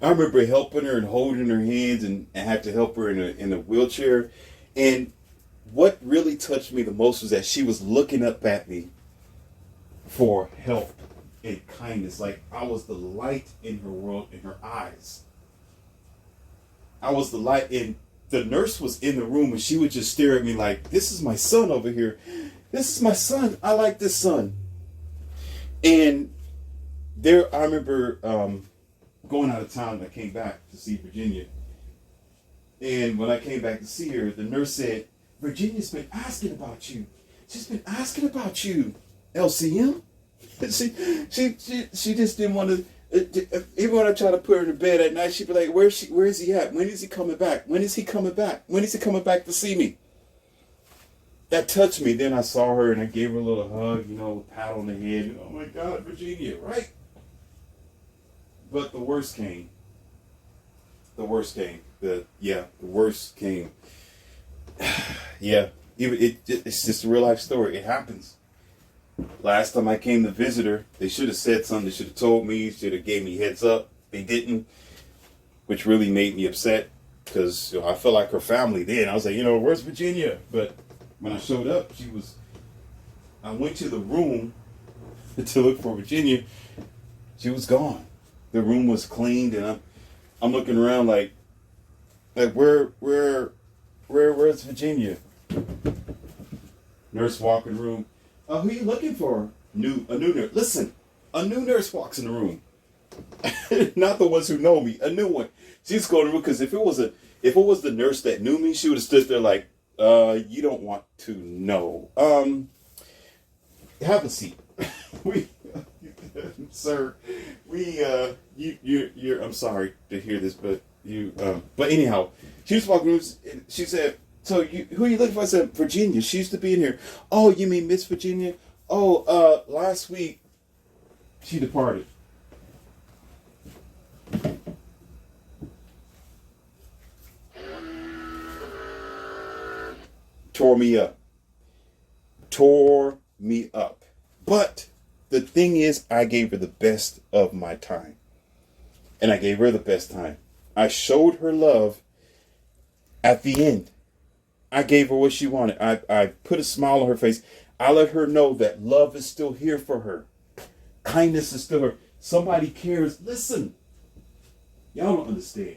remember helping her and holding her hands and had to help her in a wheelchair. And what really touched me the most was that she was looking up at me for help and kindness. Like I was the light in her world, in her eyes. I was the light. And the nurse was in the room and she would just stare at me like, this is my son over here. This is my son. I like this son. And I remember going out of town and I came back to see Virginia. And when I came back to see her, the nurse said, Virginia's been asking about you. She's been asking about you, LCM. She just didn't want to, even when I try to put her to bed at night, she'd be like, where is he at? When is he coming back? When is he coming back? When is he coming back to see me? That touched me. Then I saw her and I gave her a little hug, a pat on the head. And, oh my God, Virginia, right? But the worst came. The worst came. The worst came. Yeah, it's just a real life story. It happens. Last time I came to visit her, they should have said something. They should have told me. Should have gave me heads up. They didn't, which really made me upset because I felt like her family then. I was like, where's Virginia? But when I showed up, I went to the room to look for Virginia. She was gone. The room was cleaned, and I'm looking around like where's Virginia? Nurse walk in the room. Who are you looking for? A new nurse. Listen, a new nurse walks in the room. Not the ones who know me. A new one. She's going to the room because if it was the nurse that knew me, she would have stood there like, you don't want to know. Have a seat. Sir, you're I'm sorry to hear this, but but anyhow, she was walking. She said, "So who are you looking for?" I said, "Virginia. She used to be in here." "Oh, you mean Miss Virginia?" "Oh, last week she departed." Tore me up. But the thing is, I gave her the best of my time. And I gave her the best time. I showed her love at the end. I gave her what she wanted. I put a smile on her face. I let her know that love is still here for her. Kindness is still her. Somebody cares. Listen. Y'all don't understand.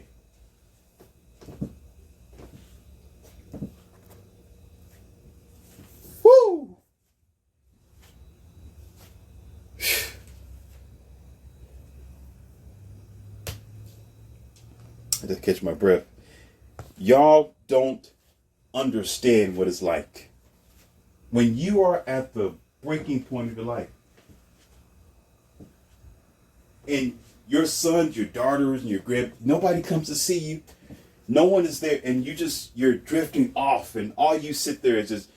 Woo! I just catch my breath. Y'all don't understand what it's like when you are at the breaking point of your life and your sons, your daughters, and your nobody comes to see you. No one is there, and you're drifting off, and all you sit there is just,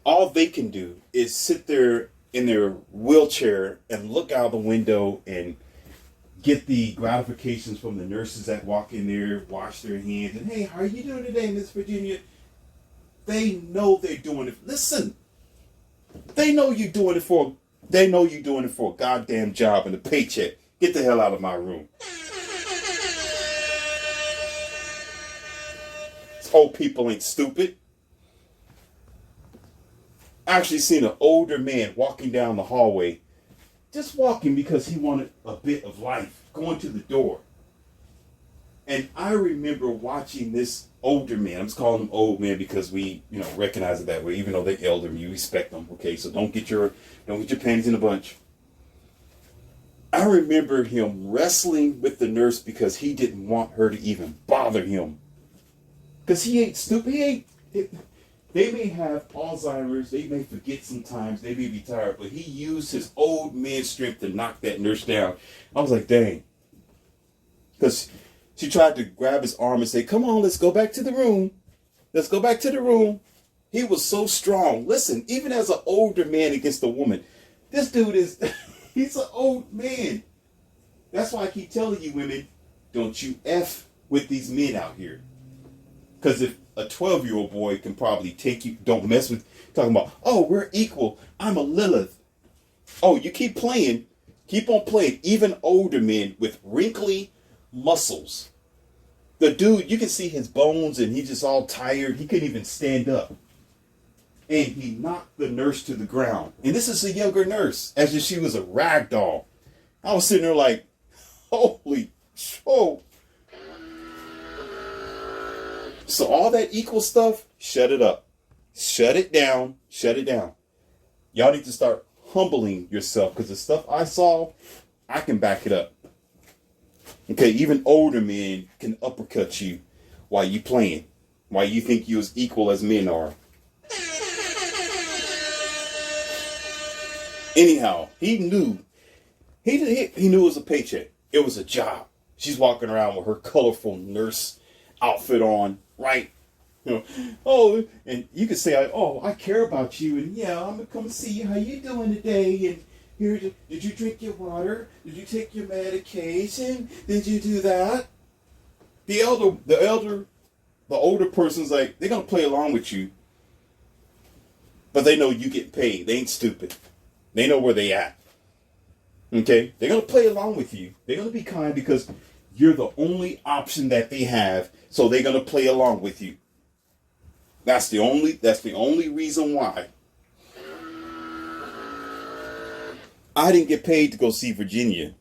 all they can do is sit there in their wheelchair and look out the window and get the gratifications from the nurses that walk in there, wash their hands, and hey, how are you doing today, Miss Virginia? They know they're doing it. Listen, they know you're doing it for a goddamn job and a paycheck. Get the hell out of my room. Old people ain't stupid. I actually seen an older man walking down the hallway, just walking because he wanted a bit of life, going to the door. And I remember watching this older man. I'm just calling him old man because we, recognize it that way. Even though they're elder, you respect them. Okay, so don't get your panties in a bunch. I remember him wrestling with the nurse because he didn't want her to even bother him. Because he ain't stupid. They may have Alzheimer's. They may forget sometimes. They may be tired. But he used his old man strength to knock that nurse down. I was like, dang. Because she tried to grab his arm and say, come on, let's go back to the room. Let's go back to the room. He was so strong. Listen, even as an older man against a woman, this dude is, he's an old man. That's why I keep telling you women, don't you F with these men out here. Because if a 12-year-old boy can probably take you, don't mess with, talking about, oh, we're equal. I'm a Lilith. Oh, you keep playing. Keep on playing. Even older men with wrinkly muscles. The dude, you can see his bones and he's just all tired. He couldn't even stand up. And he knocked the nurse to the ground. And this is a younger nurse, as if she was a rag doll. I was sitting there like, holy, oh. So all that equal stuff, shut it up. Shut it down. Shut it down. Y'all need to start humbling yourself because the stuff I saw, I can back it up. Okay, even older men can uppercut you while you playing. While you think you as equal as men are. Anyhow, he knew. He knew it was a paycheck. It was a job. She's walking around with her colorful nurse outfit on, right? Oh, and you could say, oh, I care about you, and yeah, I'm gonna come see you. How you doing today? And here, did you drink your water? Did you take your medication? Did you do that? The older person's like, they're gonna play along with you, but they know you get paid. They ain't stupid. They know where they at. Okay, they're gonna play along with you. They're gonna be kind because you're the only option that they have, so they're gonna play along with you. That's the only reason why. I didn't get paid to go see Virginia.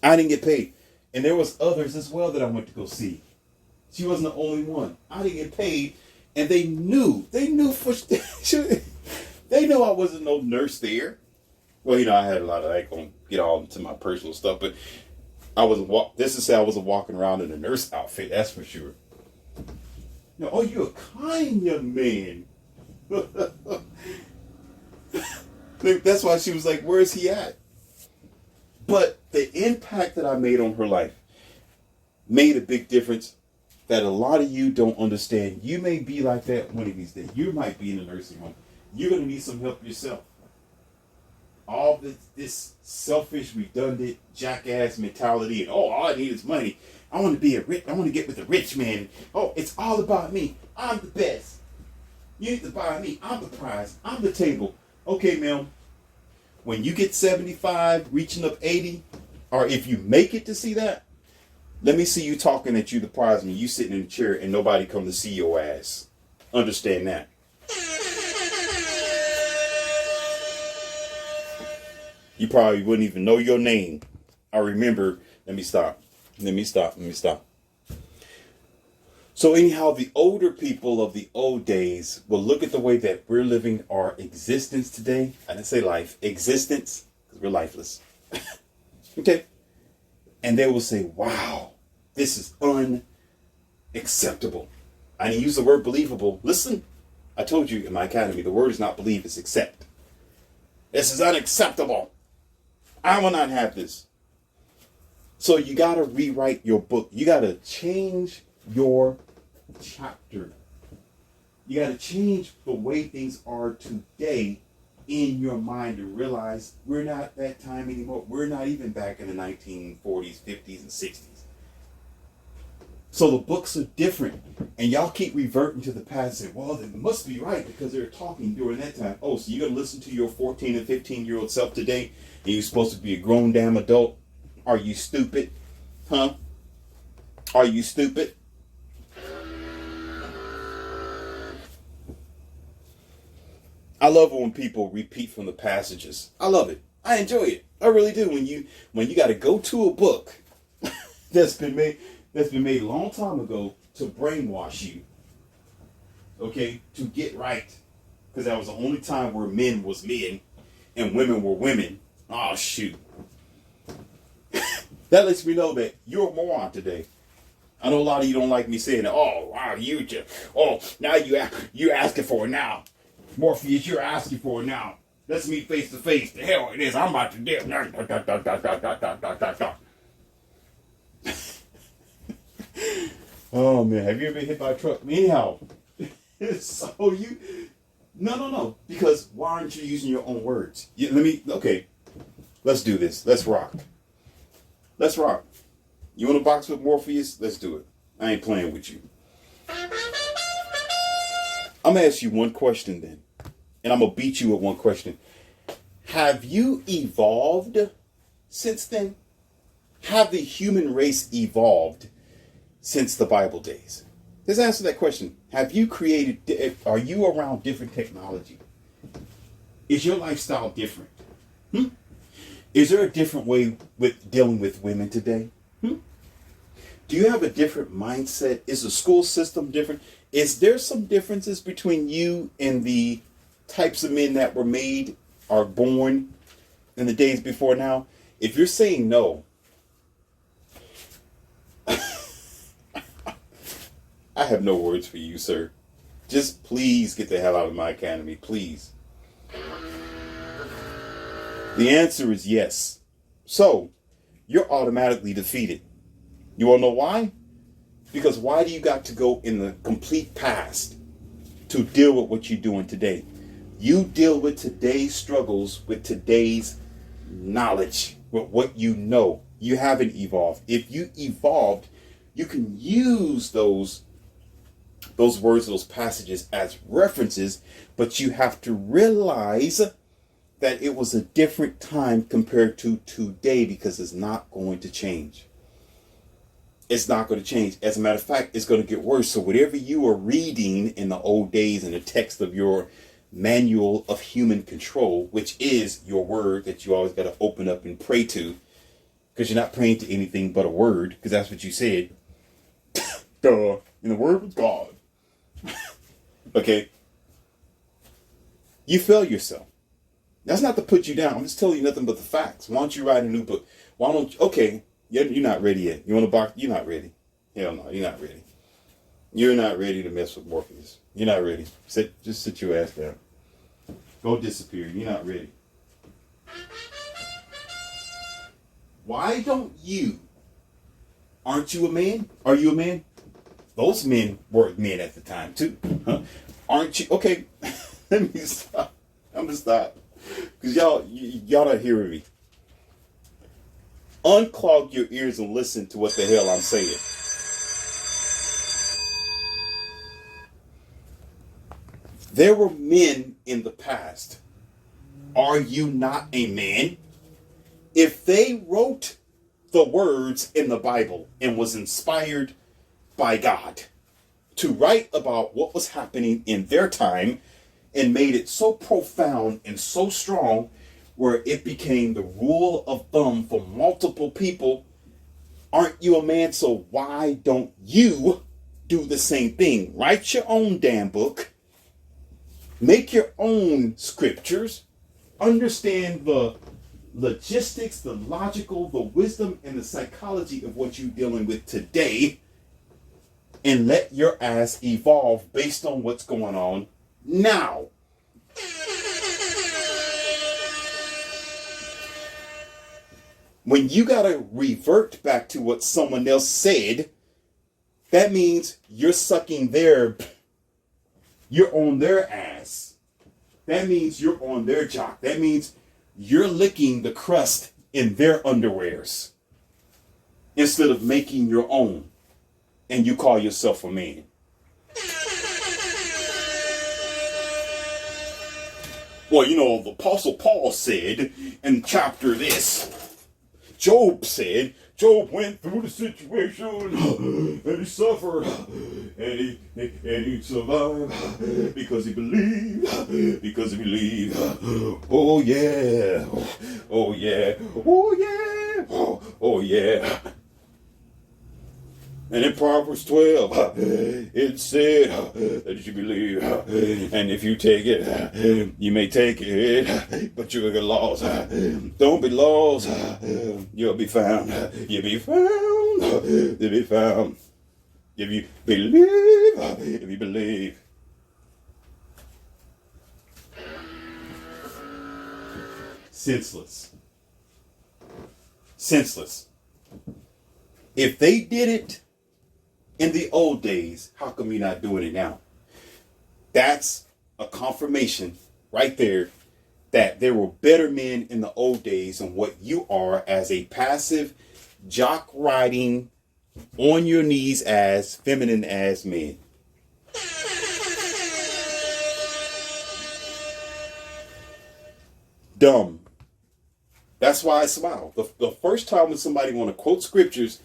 I didn't get paid. And there was others as well that I went to go see. She wasn't the only one. I didn't get paid. And they knew they knew I wasn't no nurse there. Well, I had a lot of, I ain't gonna get all into my personal stuff, but I wasn't walking around in a nurse outfit, that's for sure. Oh, you're a kind young man. That's why she was like, where is he at? But the impact that I made on her life made a big difference that a lot of you don't understand. You may be like that one of these days. You might be in a nursing home. You're going to need some help yourself. All this selfish, redundant, jackass mentality, and all I need is money. I want to get with a rich man. Oh, it's all about me. I'm the best. You need to buy me. I'm the prize. I'm the table. Okay, ma'am. When you get 75, reaching up 80, or if you make it to see that, let me see you talking at you, the prize, and you sitting in the chair and nobody come to see your ass. Understand that. You probably wouldn't even know your name. I remember, let me stop. So anyhow, the older people of the old days will look at the way that we're living our existence today. I didn't say life, existence, because we're lifeless. Okay? And they will say, wow, this is unacceptable. I didn't use the word believable. Listen, I told you in my academy, the word is not believe, it's accept. This is unacceptable. I will not have this. So you got to rewrite your book. You got to change your chapter. You got to change the way things are today in your mind to realize we're not that time anymore. We're not even back in the 1940s, 50s, and 60s. So the books are different. And y'all keep reverting to the past and say, well, it must be right because they were talking during that time. Oh, so you're going to listen to your 14 and 15-year-old self today and you're supposed to be a grown damn adult? Are you stupid? Huh? Are you stupid? I love it when people repeat from the passages. I love it. I enjoy it. I really do. When you got to go to a book that's been made a long time ago to brainwash you. Okay, to get right, because that was the only time where men was men and women were women. Oh shoot. That lets me know that you're a moron today. I know a lot of you don't like me saying that. Oh, wow, now you're asking for it now. Morpheus, you're asking for it now. Let's meet face to face. The hell it is. I'm about to deal. Oh man, have you ever been hit by a truck? Anyhow, so no. Because why aren't you using your own words? Okay, let's do this. Let's rock. You want to box with Morpheus? Let's do it. I ain't playing with you. I'm going to ask you one question then. And I'm going to beat you with one question. Have you evolved since then? Have the human race evolved since the Bible days? Let's answer that question. Are you around different technology? Is your lifestyle different? Is there a different way with dealing with women today? Do you have a different mindset? Is the school system different? Is there some differences between you and the types of men that were made or born in the days before now? If you're saying no, I have no words for you, sir. Just please get the hell out of my academy, please. The answer is yes. So, you're automatically defeated. You want to know why? Because why do you got to go in the complete past to deal with what you're doing today? You deal with today's struggles with today's knowledge, with what you know. You haven't evolved. If you evolved, you can use those words, those passages as references, but you have to realize that it was a different time compared to today because it's not going to change. It's not going to change. As a matter of fact, it's going to get worse. So whatever you were reading in the old days in the text of your manual of human control, which is your word that you always got to open up and pray to, because you're not praying to anything but a word, because that's what you said. Duh. In the word of God. Okay. You fail yourself. That's not to put you down. I'm just telling you nothing but the facts. Why don't you write a new book? Why don't you? Okay. You're not ready yet. You want to box? You're not ready. Hell no, you're not ready. You're not ready to mess with Morpheus. You're not ready. Just sit your ass down. Go disappear. You're not ready. Why don't you? Aren't you a man? Are you a man? Those men were men at the time too. Huh? Aren't you? Okay. Let me stop. I'm gonna stop. Because y'all not hearing me. Unclog your ears and listen to what the hell I'm saying. There were men in the past. Are you not a man? If they wrote the words in the Bible and was inspired by God to write about what was happening in their time and made it so profound and so strong where it became the rule of thumb for multiple people, aren't you a man? So why don't you do the same thing? Write your own damn book. Make your own scriptures. Understand the logistics, the logical, the wisdom, and the psychology of what you're dealing with today. And let your ass evolve based on what's going on now. When you got to revert back to what someone else said, that means you're sucking their You're on their ass. That means you're on their jock. That means you're licking the crust in their underwears instead of making your own, and you call yourself a man. Well, you know, the Apostle Paul said in chapter this, Job said, Job went through the situation and he suffered and he survived because he believed, because he believed. Oh yeah, oh yeah, oh yeah, oh yeah. And in Proverbs 12, it said that you believe, and if you take it, you may take it, but you'll get lost. Don't be lost. You'll be found. You'll be found. You'll be found. If you believe. Senseless. Senseless. If they did it in the old days, how come you're not doing it now? That's a confirmation right there that there were better men in the old days than what you are as a passive, jock riding, on your knees as feminine as men. Dumb. That's why I smile. The first time when somebody want to quote scriptures,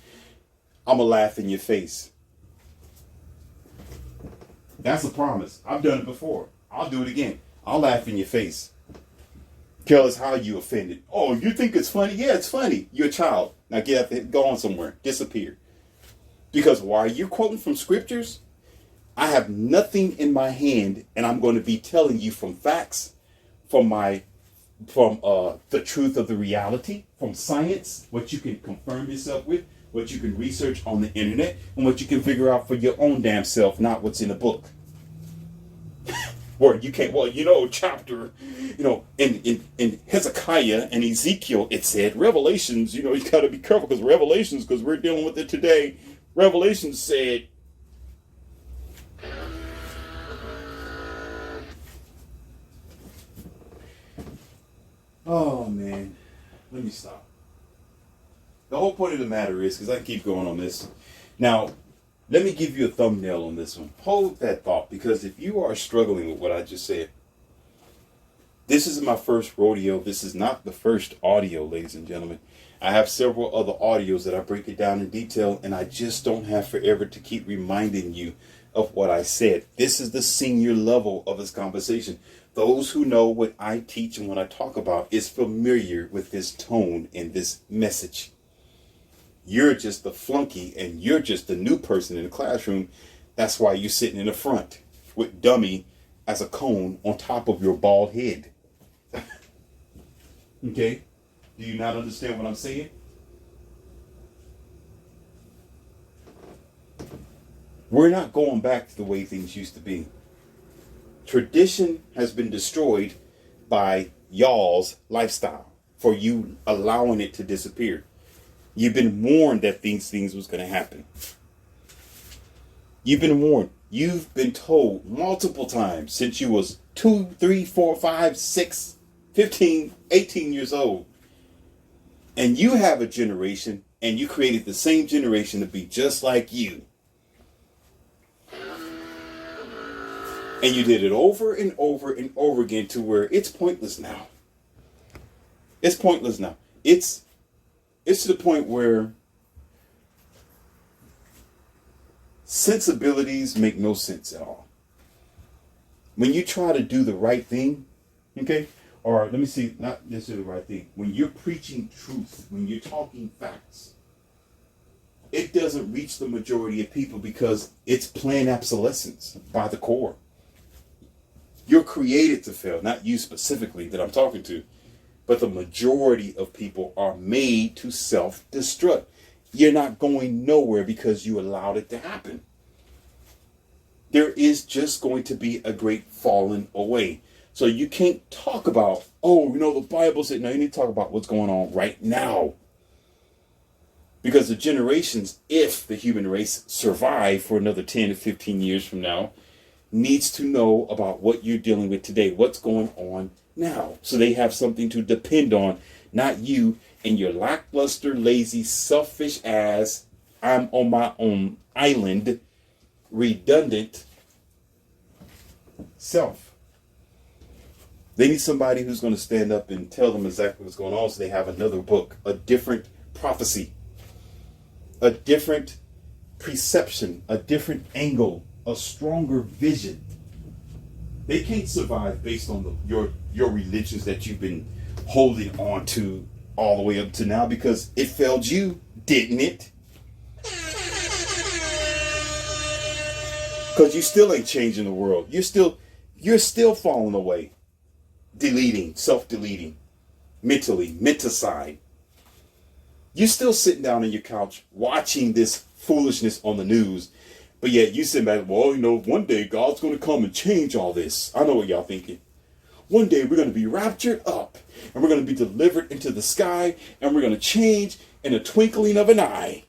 I'm going to laugh in your face. That's a promise. I've done it before. I'll do it again. I'll laugh in your face. Tell us how you offended. Oh, you think it's funny? Yeah, it's funny. You're a child. Now get up, go on somewhere. Disappear. Because while you're quoting from scriptures, I have nothing in my hand, and I'm going to be telling you from facts, from the truth of the reality, from science, what you can confirm yourself with, what you can research on the internet, and what you can figure out for your own damn self, not what's in a book. Or you can't, well, you know, chapter, you know, in Hezekiah and Ezekiel, it said, Revelations, you know, you got to be careful because Revelations, because we're dealing with it today, Revelations said, oh man, let me stop. The whole point of the matter is, because I keep going on this. Now, let me give you a thumbnail on this one. Hold that thought, because if you are struggling with what I just said, this is my first rodeo. This is not the first audio, ladies and gentlemen. I have several other audios that I break it down in detail, and I just don't have forever to keep reminding you of what I said. This is the senior level of this conversation. Those who know what I teach and what I talk about is familiar with this tone and this message. You're just the flunky and you're just the new person in the classroom. That's why you're sitting in the front with dummy as a cone on top of your bald head. Okay? Do you not understand what I'm saying? We're not going back to the way things used to be. Tradition has been destroyed by y'all's lifestyle for you allowing it to disappear. You've been warned that these things was going to happen. You've been warned. You've been told multiple times since you was 2, 3, 4, 5, 6, 15, 18 years old. And you have a generation, and you created the same generation to be just like you. And you did it over and over and over again to where it's pointless now. It's pointless now. It's to the point where sensibilities make no sense at all. When you try to do the right thing, okay, or let me see, not necessarily the right thing. When you're preaching truth, when you're talking facts, it doesn't reach the majority of people because it's planned obsolescence by the core. You're created to fail, not you specifically that I'm talking to, but the majority of people are made to self-destruct. You're not going nowhere because you allowed it to happen. There is just going to be a great falling away. So you can't talk about, oh, you know, the Bible said, no, you need to talk about what's going on right now. Because the generations, if the human race survive for another 10 to 15 years from now, needs to know about what you're dealing with today, what's going on now, so they have something to depend on, not you and your lackluster, lazy, selfish ass, I'm on my own island, redundant self. They need somebody who's going to stand up and tell them exactly what's going on, so they have another book, a different prophecy, a different perception, a different angle, a stronger vision. They can't survive based on your religions that you've been holding on to all the way up to now, because it failed you, didn't it? Because you still ain't changing the world. You're still falling away. Deleting, self-deleting, mentally, menticide. You're still sitting down on your couch watching this foolishness on the news, but yet you sit back, well, one day God's going to come and change all this. I know what y'all thinking. One day we're going to be raptured up, and we're going to be delivered into the sky, and we're going to change in a twinkling of an eye.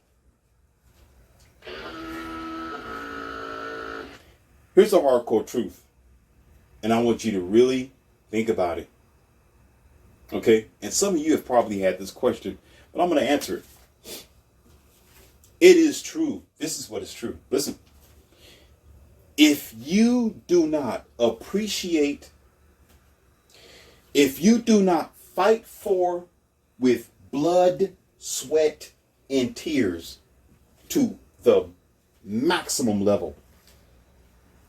Here's the hardcore truth, and I want you to really think about it. Okay? And some of you have probably had this question, but I'm going to answer it. It is true. This is what is true. Listen. If you do not appreciate, if you do not fight for with blood, sweat, and tears to the maximum level,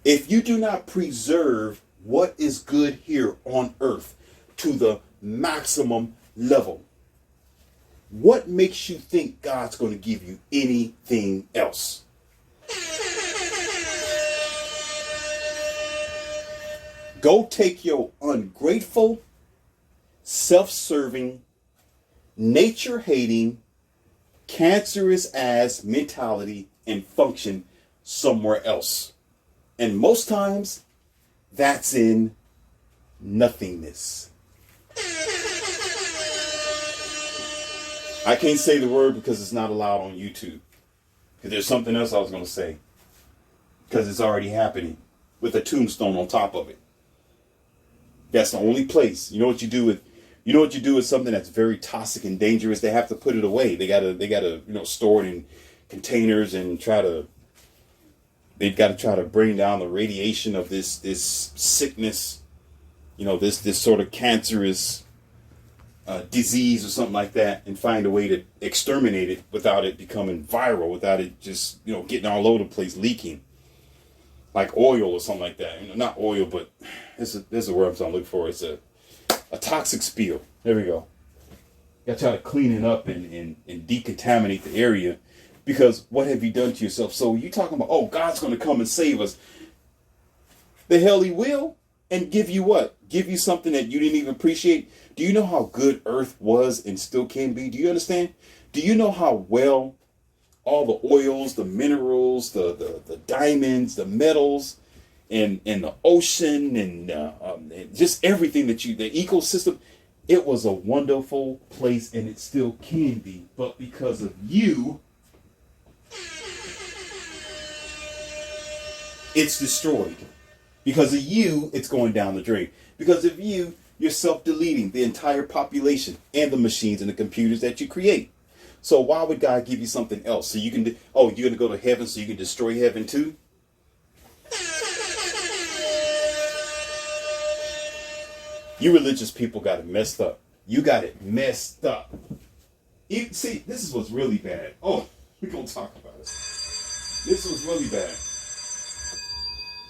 if you do not preserve what is good here on earth to the maximum level, what makes you think God's going to give you anything else? Go take your ungrateful, self-serving, nature-hating, cancerous ass mentality and function somewhere else. And most times, that's in nothingness. I can't say the word because it's not allowed on YouTube. Because there's something else I was going to say. Because it's already happening with a tombstone on top of it. That's the only place. You know what you do with something that's very toxic and dangerous? They have to put it away. They gotta store it in containers and they've got to try to bring down the radiation of this sickness, this sort of cancerous disease or something like that, and find a way to exterminate it without it becoming viral, without it just getting all over the place, leaking like oil or something like that. Not oil, but there's a word I'm trying to look for. It's a toxic spill. There we go. You got to try to clean it up and decontaminate the area. Because what have you done to yourself? So you talking about, oh, God's going to come and save us. The hell he will. And give you what? Give you something that you didn't even appreciate. Do you know how good earth was and still can be? Do you understand? Do you know how well all the oils, the minerals, the diamonds, the metals, and the ocean, and just everything the ecosystem, it was a wonderful place, and it still can be. But because of you, it's destroyed. Because of you, it's going down the drain. Because of you, you're self-deleting the entire population and the machines and the computers that you create. So why would God give you something else? So you can, you're going to go to heaven so you can destroy heaven too? You religious people got it messed up. You got it messed up. See, this is what's really bad. Oh, we're going to talk about it. This was really bad.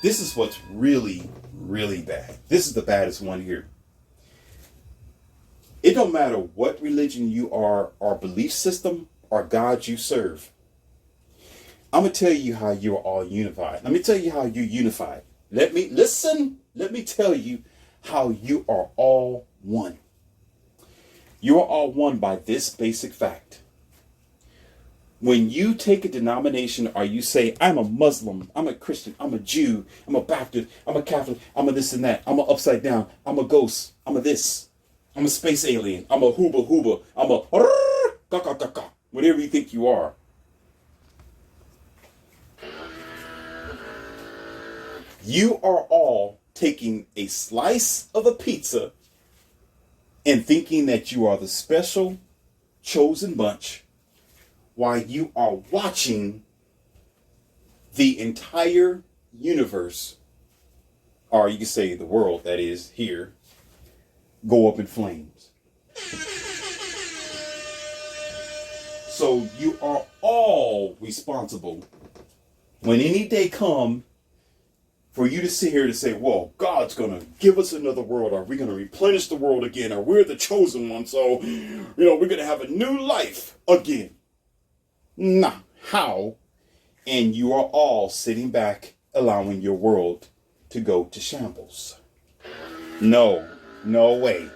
This is what's really, really bad. This is the baddest one here. It don't matter what religion you are, or belief system, or God you serve. I'm going to tell you how you're all unified. Let me tell you how you're unified. Let me tell you how you are all one. You are all one by this basic fact. When you take a denomination, or you say, I'm a Muslim, I'm a Christian, I'm a Jew, I'm a Baptist, I'm a Catholic, I'm a this and that, I'm a upside down, I'm a ghost, I'm a this, I'm a space alien, I'm a hooba, I'm a whatever you think you are. You are all taking a slice of a pizza and thinking that you are the special chosen bunch while you are watching the entire universe, or you can say the world that is here, go up in flames. So you are all responsible when any day come for you to sit here to say, well, God's going to give us another world. Are we going to replenish the world again? Or we're the chosen one. So, we're going to have a new life again. Nah, how? And you are all sitting back, allowing your world to go to shambles. No way.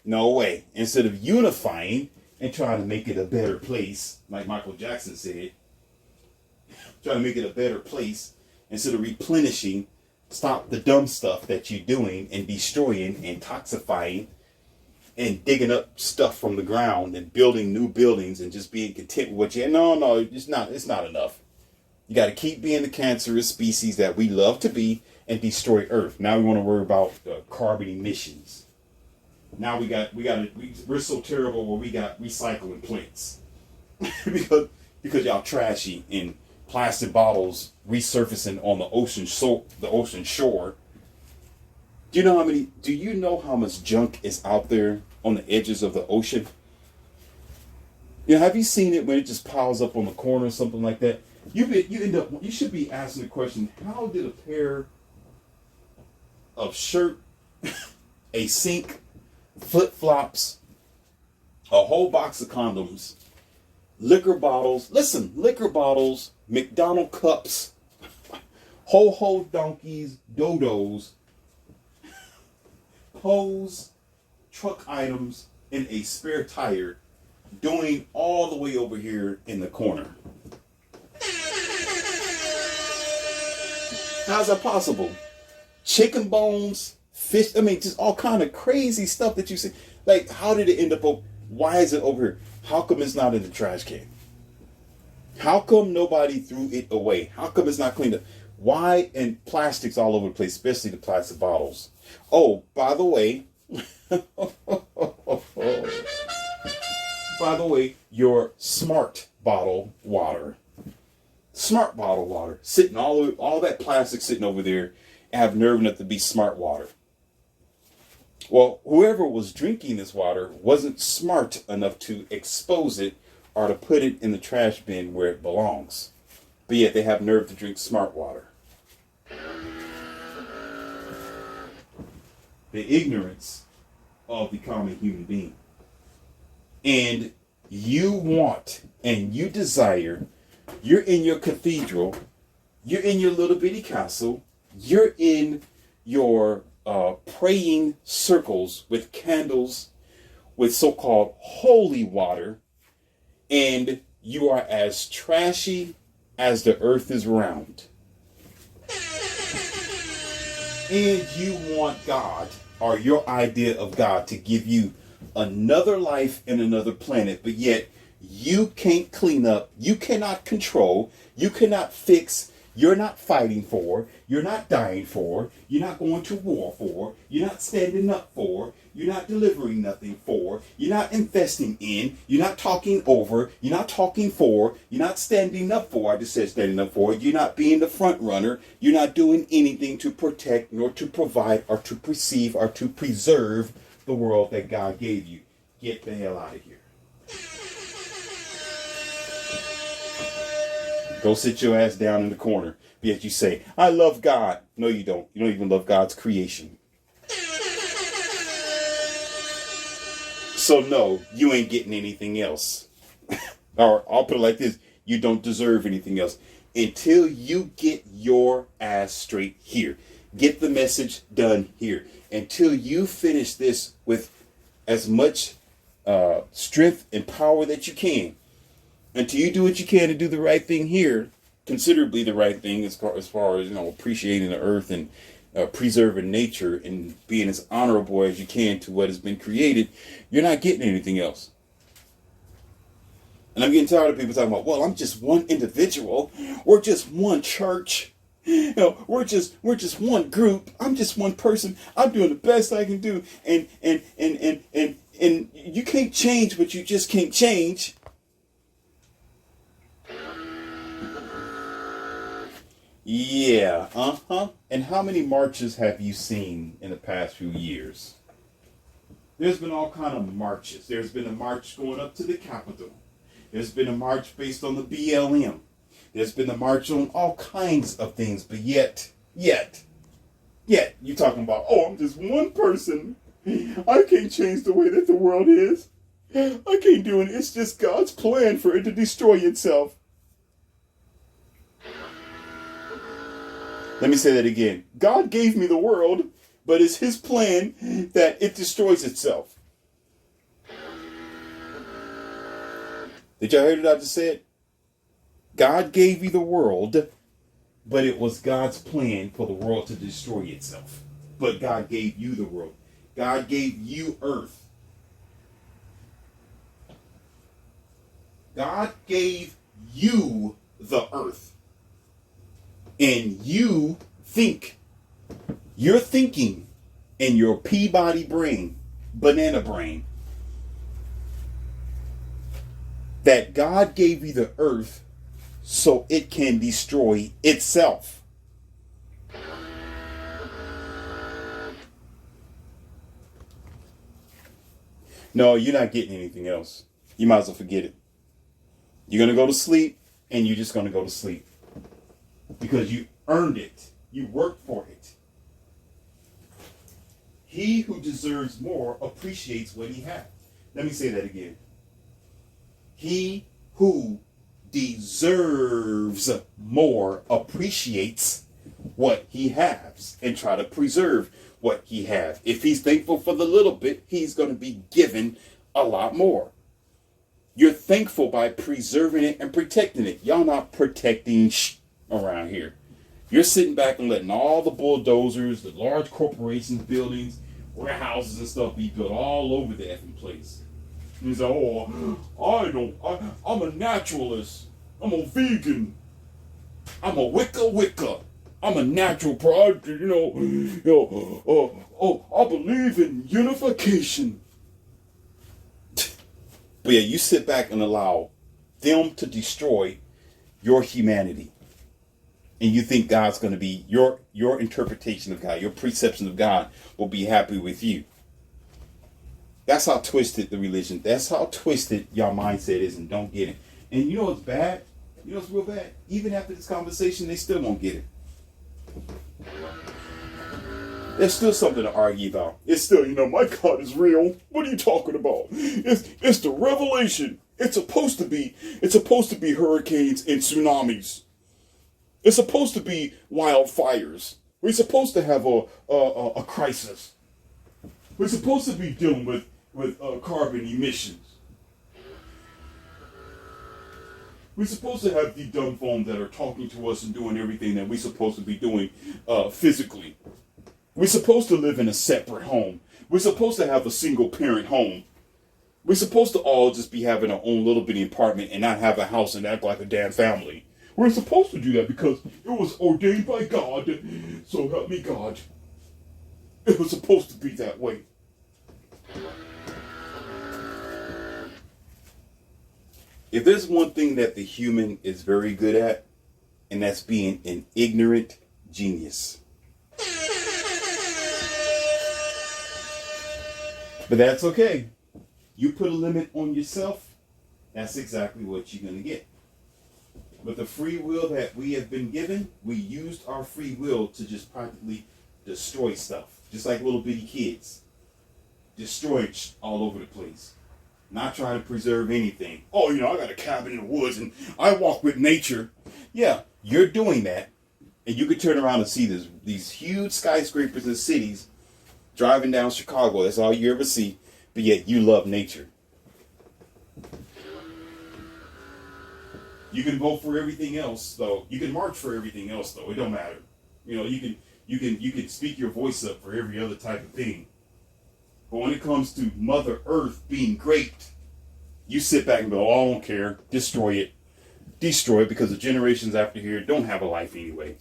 No way. Instead of unifying and trying to make it a better place, like Michael Jackson said, trying to make it a better place, instead of replenishing, stop the dumb stuff that you're doing and destroying and toxifying and digging up stuff from the ground and building new buildings and just being content with what you have. No, it's not enough. You got to keep being the cancerous species that we love to be and destroy Earth. Now we want to worry about carbon emissions. Now we're so terrible where we got recycling plants because y'all trashy and plastic bottles resurfacing on the ocean shore. Do you know how much junk is out there on the edges of the ocean? Have you seen it when it just piles up on the corner or something like that? You should be asking the question, how did a pair of shirt, a sink, flip-flops, a whole box of condoms, liquor bottles, McDonald cups, ho-ho donkeys, dodos, hose, truck items, and a spare tire doing all the way over here in the corner? How's that possible? Chicken bones, fish, just all kind of crazy stuff that you see. Like, how did it end up why is it over here? How come it's not in the trash can? How come nobody threw it away? How come it's not cleaned up? Why? And plastics all over the place, especially the plastic bottles. Oh, by the way, your smart bottled water, sitting all that plastic sitting over there, and have nerve enough to be smart water. Well, whoever was drinking this water wasn't smart enough to expose it or to put it in the trash bin where it belongs. But yet they have nerve to drink smart water. The ignorance of the common human being. And you want and you desire, you're in your cathedral, you're in your little bitty castle, you're in your praying circles with candles, with so-called holy water, and you are as trashy as the earth is round. And you want God, or your idea of God, to give you another life in another planet, but yet you can't clean up, you cannot control, you cannot fix, you're not fighting for, you're not dying for, you're not going to war for, you're not standing up for, you're not delivering nothing for, you're not investing in, you're not talking over, you're not talking for, you're not standing up for, I just said standing up for, you're not being the front runner, you're not doing anything to protect, nor to provide, or to perceive, or to preserve the world that God gave you. Get the hell out of here. Go sit your ass down in the corner. Yet you say, I love God. No, you don't. You don't even love God's creation. So no, you ain't getting anything else. Or I'll put it like this. You don't deserve anything else. Until you get your ass straight here. Get the message done here. Until you finish this with as much strength and power that you can. Until you do what you can to do the right thing here, considerably the right thing as far as appreciating the earth and preserving nature and being as honorable as you can to what has been created, you're not getting anything else. And I'm getting tired of people talking about, well, I'm just one individual or just one church. You know, we're just one group. I'm just one person. I'm doing the best I can do. And you can't change what you just can't change. Yeah, uh-huh. And how many marches have you seen in the past few years? There's been all kind of marches. There's been a march going up to the Capitol. There's been a march based on the BLM. There's been a march on all kinds of things, but yet, you're talking about, oh, I'm just one person. I can't change the way that the world is. I can't do it. It's just God's plan for it to destroy itself. Let me say that again. God gave me the world, but it's his plan that it destroys itself. Did y'all hear what I just said? God gave you the world, but it was God's plan for the world to destroy itself. But God gave you the world. God gave you earth. God gave you the earth. And you think. You're thinking in your Peabody brain, banana brain, that God gave you the earth so it can destroy itself. No, you're not getting anything else. You might as well forget it. You're going to go to sleep, and you're just going to go to sleep. Because you earned it. You worked for it. He who deserves more appreciates what he has. Let me say that again. He who deserves more appreciates what he has and try to preserve what he has. If he's thankful for the little bit, he's going to be given a lot more. You're thankful by preserving it and protecting it. Y'all not protecting around here. You're sitting back and letting all the bulldozers, the large corporations, buildings, warehouses and stuff be built all over the effing place. And he's like, oh, I'm a naturalist. I'm a vegan. I'm a wicca. I'm a natural product, I believe in unification. But yeah, you sit back and allow them to destroy your humanity. And you think God's going to be, your interpretation of God, your perception of God will be happy with you. That's how twisted the religion, that's how twisted your mindset is, and don't get it. And you know what's bad? You know what's real bad? Even after this conversation, they still won't get it. There's still something to argue about. It's still, my God is real. What are you talking about? It's the revelation. It's supposed to be hurricanes and tsunamis. It's supposed to be wildfires. We're supposed to have a crisis. We're supposed to be dealing with carbon emissions. We're supposed to have the dumb phones that are talking to us and doing everything that we're supposed to be doing physically. We're supposed to live in a separate home. We're supposed to have a single parent home. We're supposed to all just be having our own little bitty apartment and not have a house and act like a damn family. We're supposed to do that because it was ordained by God. So help me God. It was supposed to be that way. If there's one thing that the human is very good at, and that's being an ignorant genius. But that's okay. You put a limit on yourself, that's exactly what you're going to get. With the free will that we have been given, we used our free will to just practically destroy stuff. Just like little bitty kids. Destroy it all over the place. Not trying to preserve anything. Oh, I got a cabin in the woods and I walk with nature. Yeah, you're doing that. And you could turn around and see these huge skyscrapers in cities driving down Chicago. That's all you ever see. But yet you love nature. You can vote for everything else, though. You can march for everything else, though. It don't matter. You can speak your voice up for every other type of thing. But when it comes to Mother Earth being great, you sit back and go, oh, I don't care. Destroy it. Destroy it because the generations after here don't have a life anyway.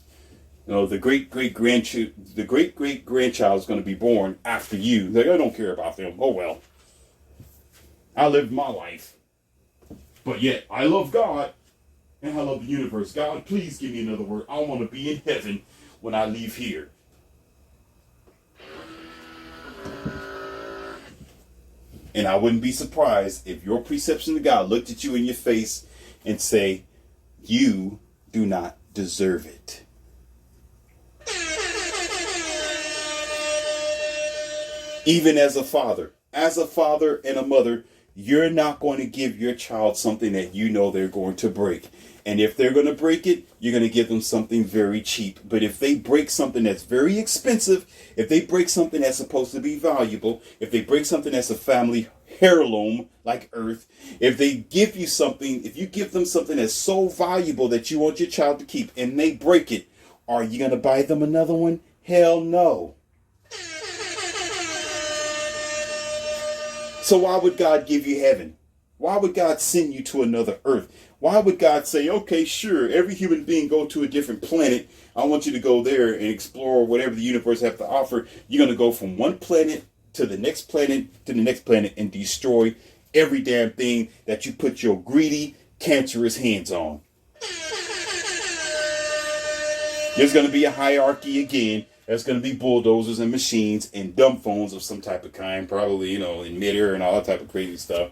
You know, the great great grandchild is going to be born after you. Like, I don't care about them. Oh well, I lived my life, but yet I love God and I love the universe. God, please give me another word. I want to be in heaven when I leave here. And I wouldn't be surprised if your perception of God looked at you in your face and say, you do not deserve it. Even as a father and a mother, you're not going to give your child something that you know they're going to break. And if they're going to break it, you're going to give them something very cheap. But if they break something that's very expensive, if they break something that's supposed to be valuable, if they break something that's a family heirloom like earth, if they give you something, if you give them something that's so valuable that you want your child to keep and they break it, are you going to buy them another one? Hell no. So why would God give you heaven? Why would God send you to another earth? Why would God say, okay, sure, every human being go to a different planet. I want you to go there and explore whatever the universe has to offer. You're going to go from one planet to the next planet to the next planet and destroy every damn thing that you put your greedy, cancerous hands on. There's going to be a hierarchy again. There's going to be bulldozers and machines and dumb phones of some type of kind, probably, you know, in midair and all that type of crazy stuff.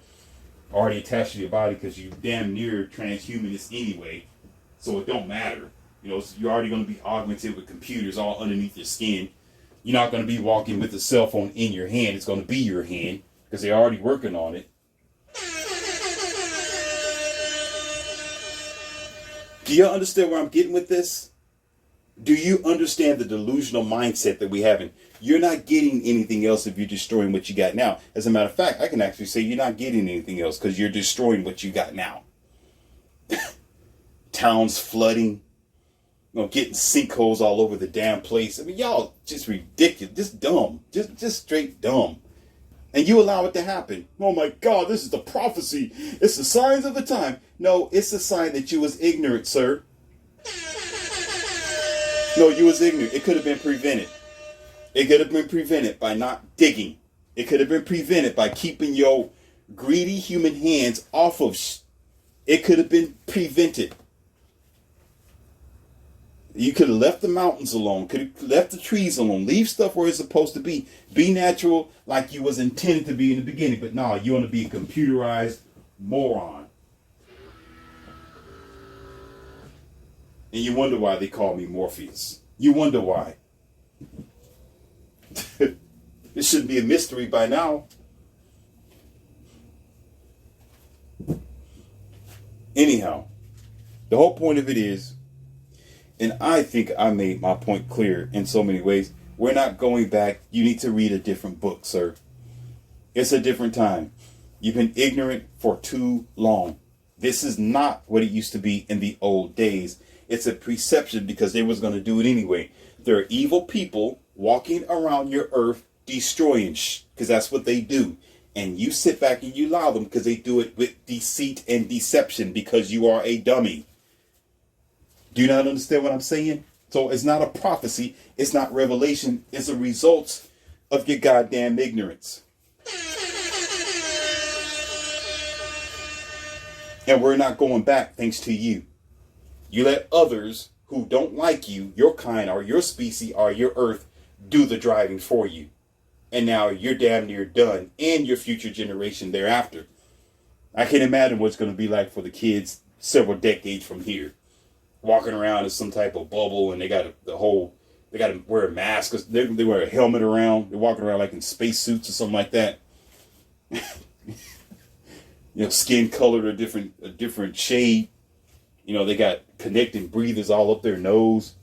Already attached to your body because you damn near transhumanist anyway, so it don't matter. You know, so you're already going to be augmented with computers all underneath your skin. You're not going to be walking with a cell phone in your hand. It's going to be your hand because they're already working on it. Do you understand where I'm getting with this? Do you understand the delusional mindset that we have? You're not getting anything else if you're destroying what you got now. As a matter of fact, I can actually say you're not getting anything else because you're destroying what you got now. Towns flooding, you know, getting sinkholes all over the damn place. I mean, y'all just ridiculous, just dumb, just straight dumb. And you allow it to happen. Oh my God, this is the prophecy. It's the signs of the time. No, it's a sign that you was ignorant, sir. No, you was ignorant. It could have been prevented. It could have been prevented by not digging. It could have been prevented by keeping your greedy human hands off of it could have been prevented. You could have left the mountains alone. Could have left the trees alone. Leave stuff where it's supposed to be. Be natural like you was intended to be in the beginning. But no, you want to be a computerized moron. And you wonder why they call me Morpheus. You wonder why. It shouldn't be a mystery by now. Anyhow, the whole point of it is, and I think I made my point clear in so many ways, we're not going back. You need to read a different book, sir. It's a different time. You've been ignorant for too long. This is not what it used to be in the old days. It's a perception because they was going to do it anyway. There are evil people walking around your earth destroying because that's what they do. And you sit back and you allow them because they do it with deceit and deception because you are a dummy. Do you not understand what I'm saying? So it's not a prophecy. It's not revelation. It's a result of your goddamn ignorance. And we're not going back thanks to you. You let others who don't like you, your kind or your species or your earth, do the driving for you. And now you're damn near done and your future generation thereafter. I can imagine what it's going to be like for the kids several decades from here. Walking around in some type of bubble and they got to wear a mask. They wear a helmet around. They're walking around like in spacesuits or something like that. You know, skin colored a different shade. You know, they got connecting breathers all up their nose.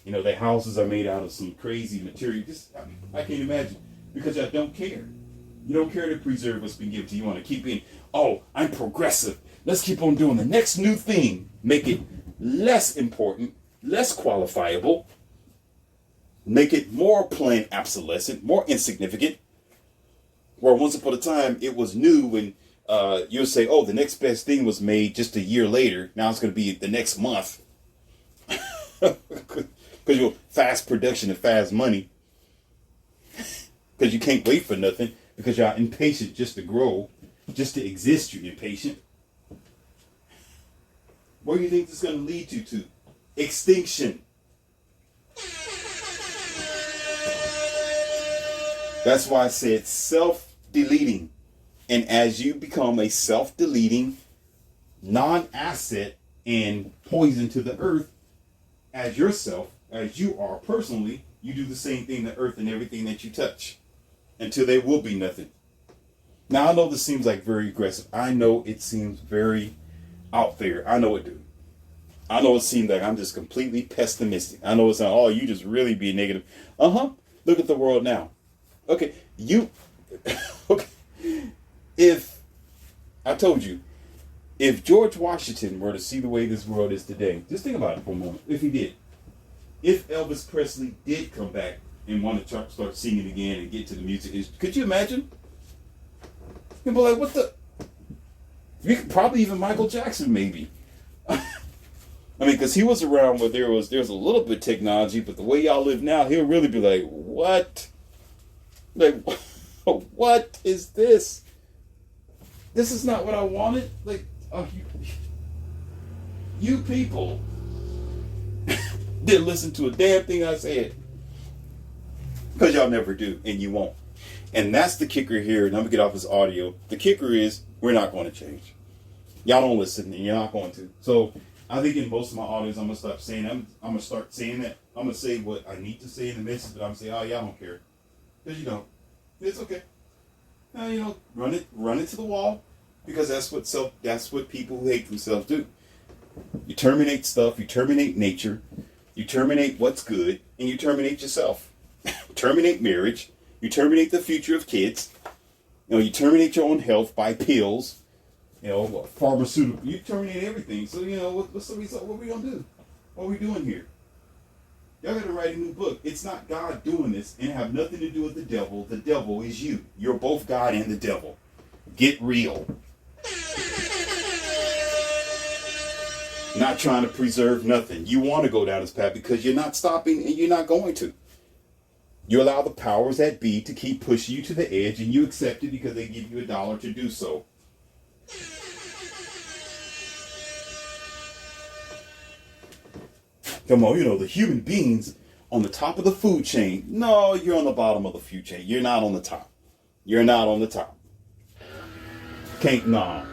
You know, their houses are made out of some crazy material. I can't imagine. Because I don't care. You don't care to preserve what's been given to you. You want to keep being, oh, I'm progressive. Let's keep on doing the next new thing. Make it less important, less qualifiable. Make it more plain obsolescent, more insignificant. Where once upon a time, it was new and you'll say, oh, the next best thing was made just a year later. Now it's going to be the next month. Because you're fast production and fast money. Because you can't wait for nothing. Because you're impatient just to grow. Just to exist, you're impatient. What do you think this is going to lead you to? Extinction. That's why I said self-deleting. And as you become a self-deleting, non-asset and poison to the earth, as yourself, as you are personally, you do the same thing to earth and everything that you touch. Until there will be nothing. Now, I know this seems like very aggressive. I know it seems very out there. I know it do. I know it seems like I'm just completely pessimistic. I know it's not, oh, you just really be negative. Look at the world now. Okay, okay. If, I told you, if George Washington were to see the way this world is today, just think about it for a moment. If he did. If Elvis Presley did come back and want to start singing again and get to the music, could you imagine? You'd be like, what the? You could probably even Michael Jackson, maybe. I mean, because he was around where there was a little bit of technology, but the way y'all live now, he'll really be like, what? Like, what is this? This is not what I wanted. Like, you people didn't listen to a damn thing I said. Because y'all never do, and you won't. And that's the kicker here, and I'm going to get off this audio. The kicker is, we're not going to change. Y'all don't listen, and you're not going to. So, I think in most of my audios, I'm going to stop saying that. I'm going to start saying that. I'm going to say what I need to say in the message, but I'm going to say, oh, y'all don't care. Because you don't. It's okay. Run it to the wall, because that's what people who hate themselves do. You terminate stuff, you terminate nature, you terminate what's good, and you terminate yourself. Terminate marriage, you terminate the future of kids, you terminate your own health by pills, pharmaceutical, you terminate everything. So, what's the result? What are we going to do? What are we doing here? Y'all got to write a new book. It's not God doing this, and have nothing to do with the devil. The devil is you. You're both God and the devil. Get real. Not trying to preserve nothing. You want to go down this path because you're not stopping, and you're not going to. You allow the powers that be to keep pushing you to the edge, and you accept it because they give you $1 to do so. Come on, the human beings on the top of the food chain. No, you're on the bottom of the food chain. You're not on the top. You're not on the top. You're not.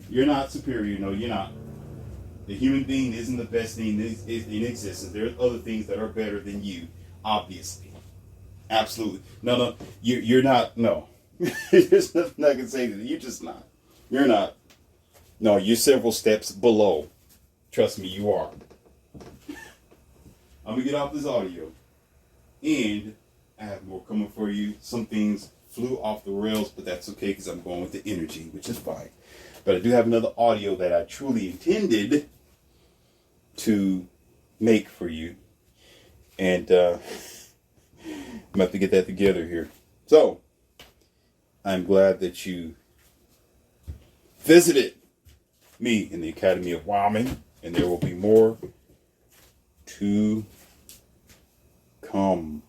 You're not superior. No, you're not. The human being isn't the best thing in existence. There's other things that are better than you, obviously. Absolutely. No, you're not. No. There's nothing I can say to you. You're just not. You're not. No, you're several steps below. Trust me, you are. I'm going to get off this audio. And I have more coming for you. Some things flew off the rails, but that's okay because I'm going with the energy, which is fine. But I do have another audio that I truly intended to make for you. And I'm going to have to get that together here. So, I'm glad that you visited me in the Academy of Wildman. And there will be more to come.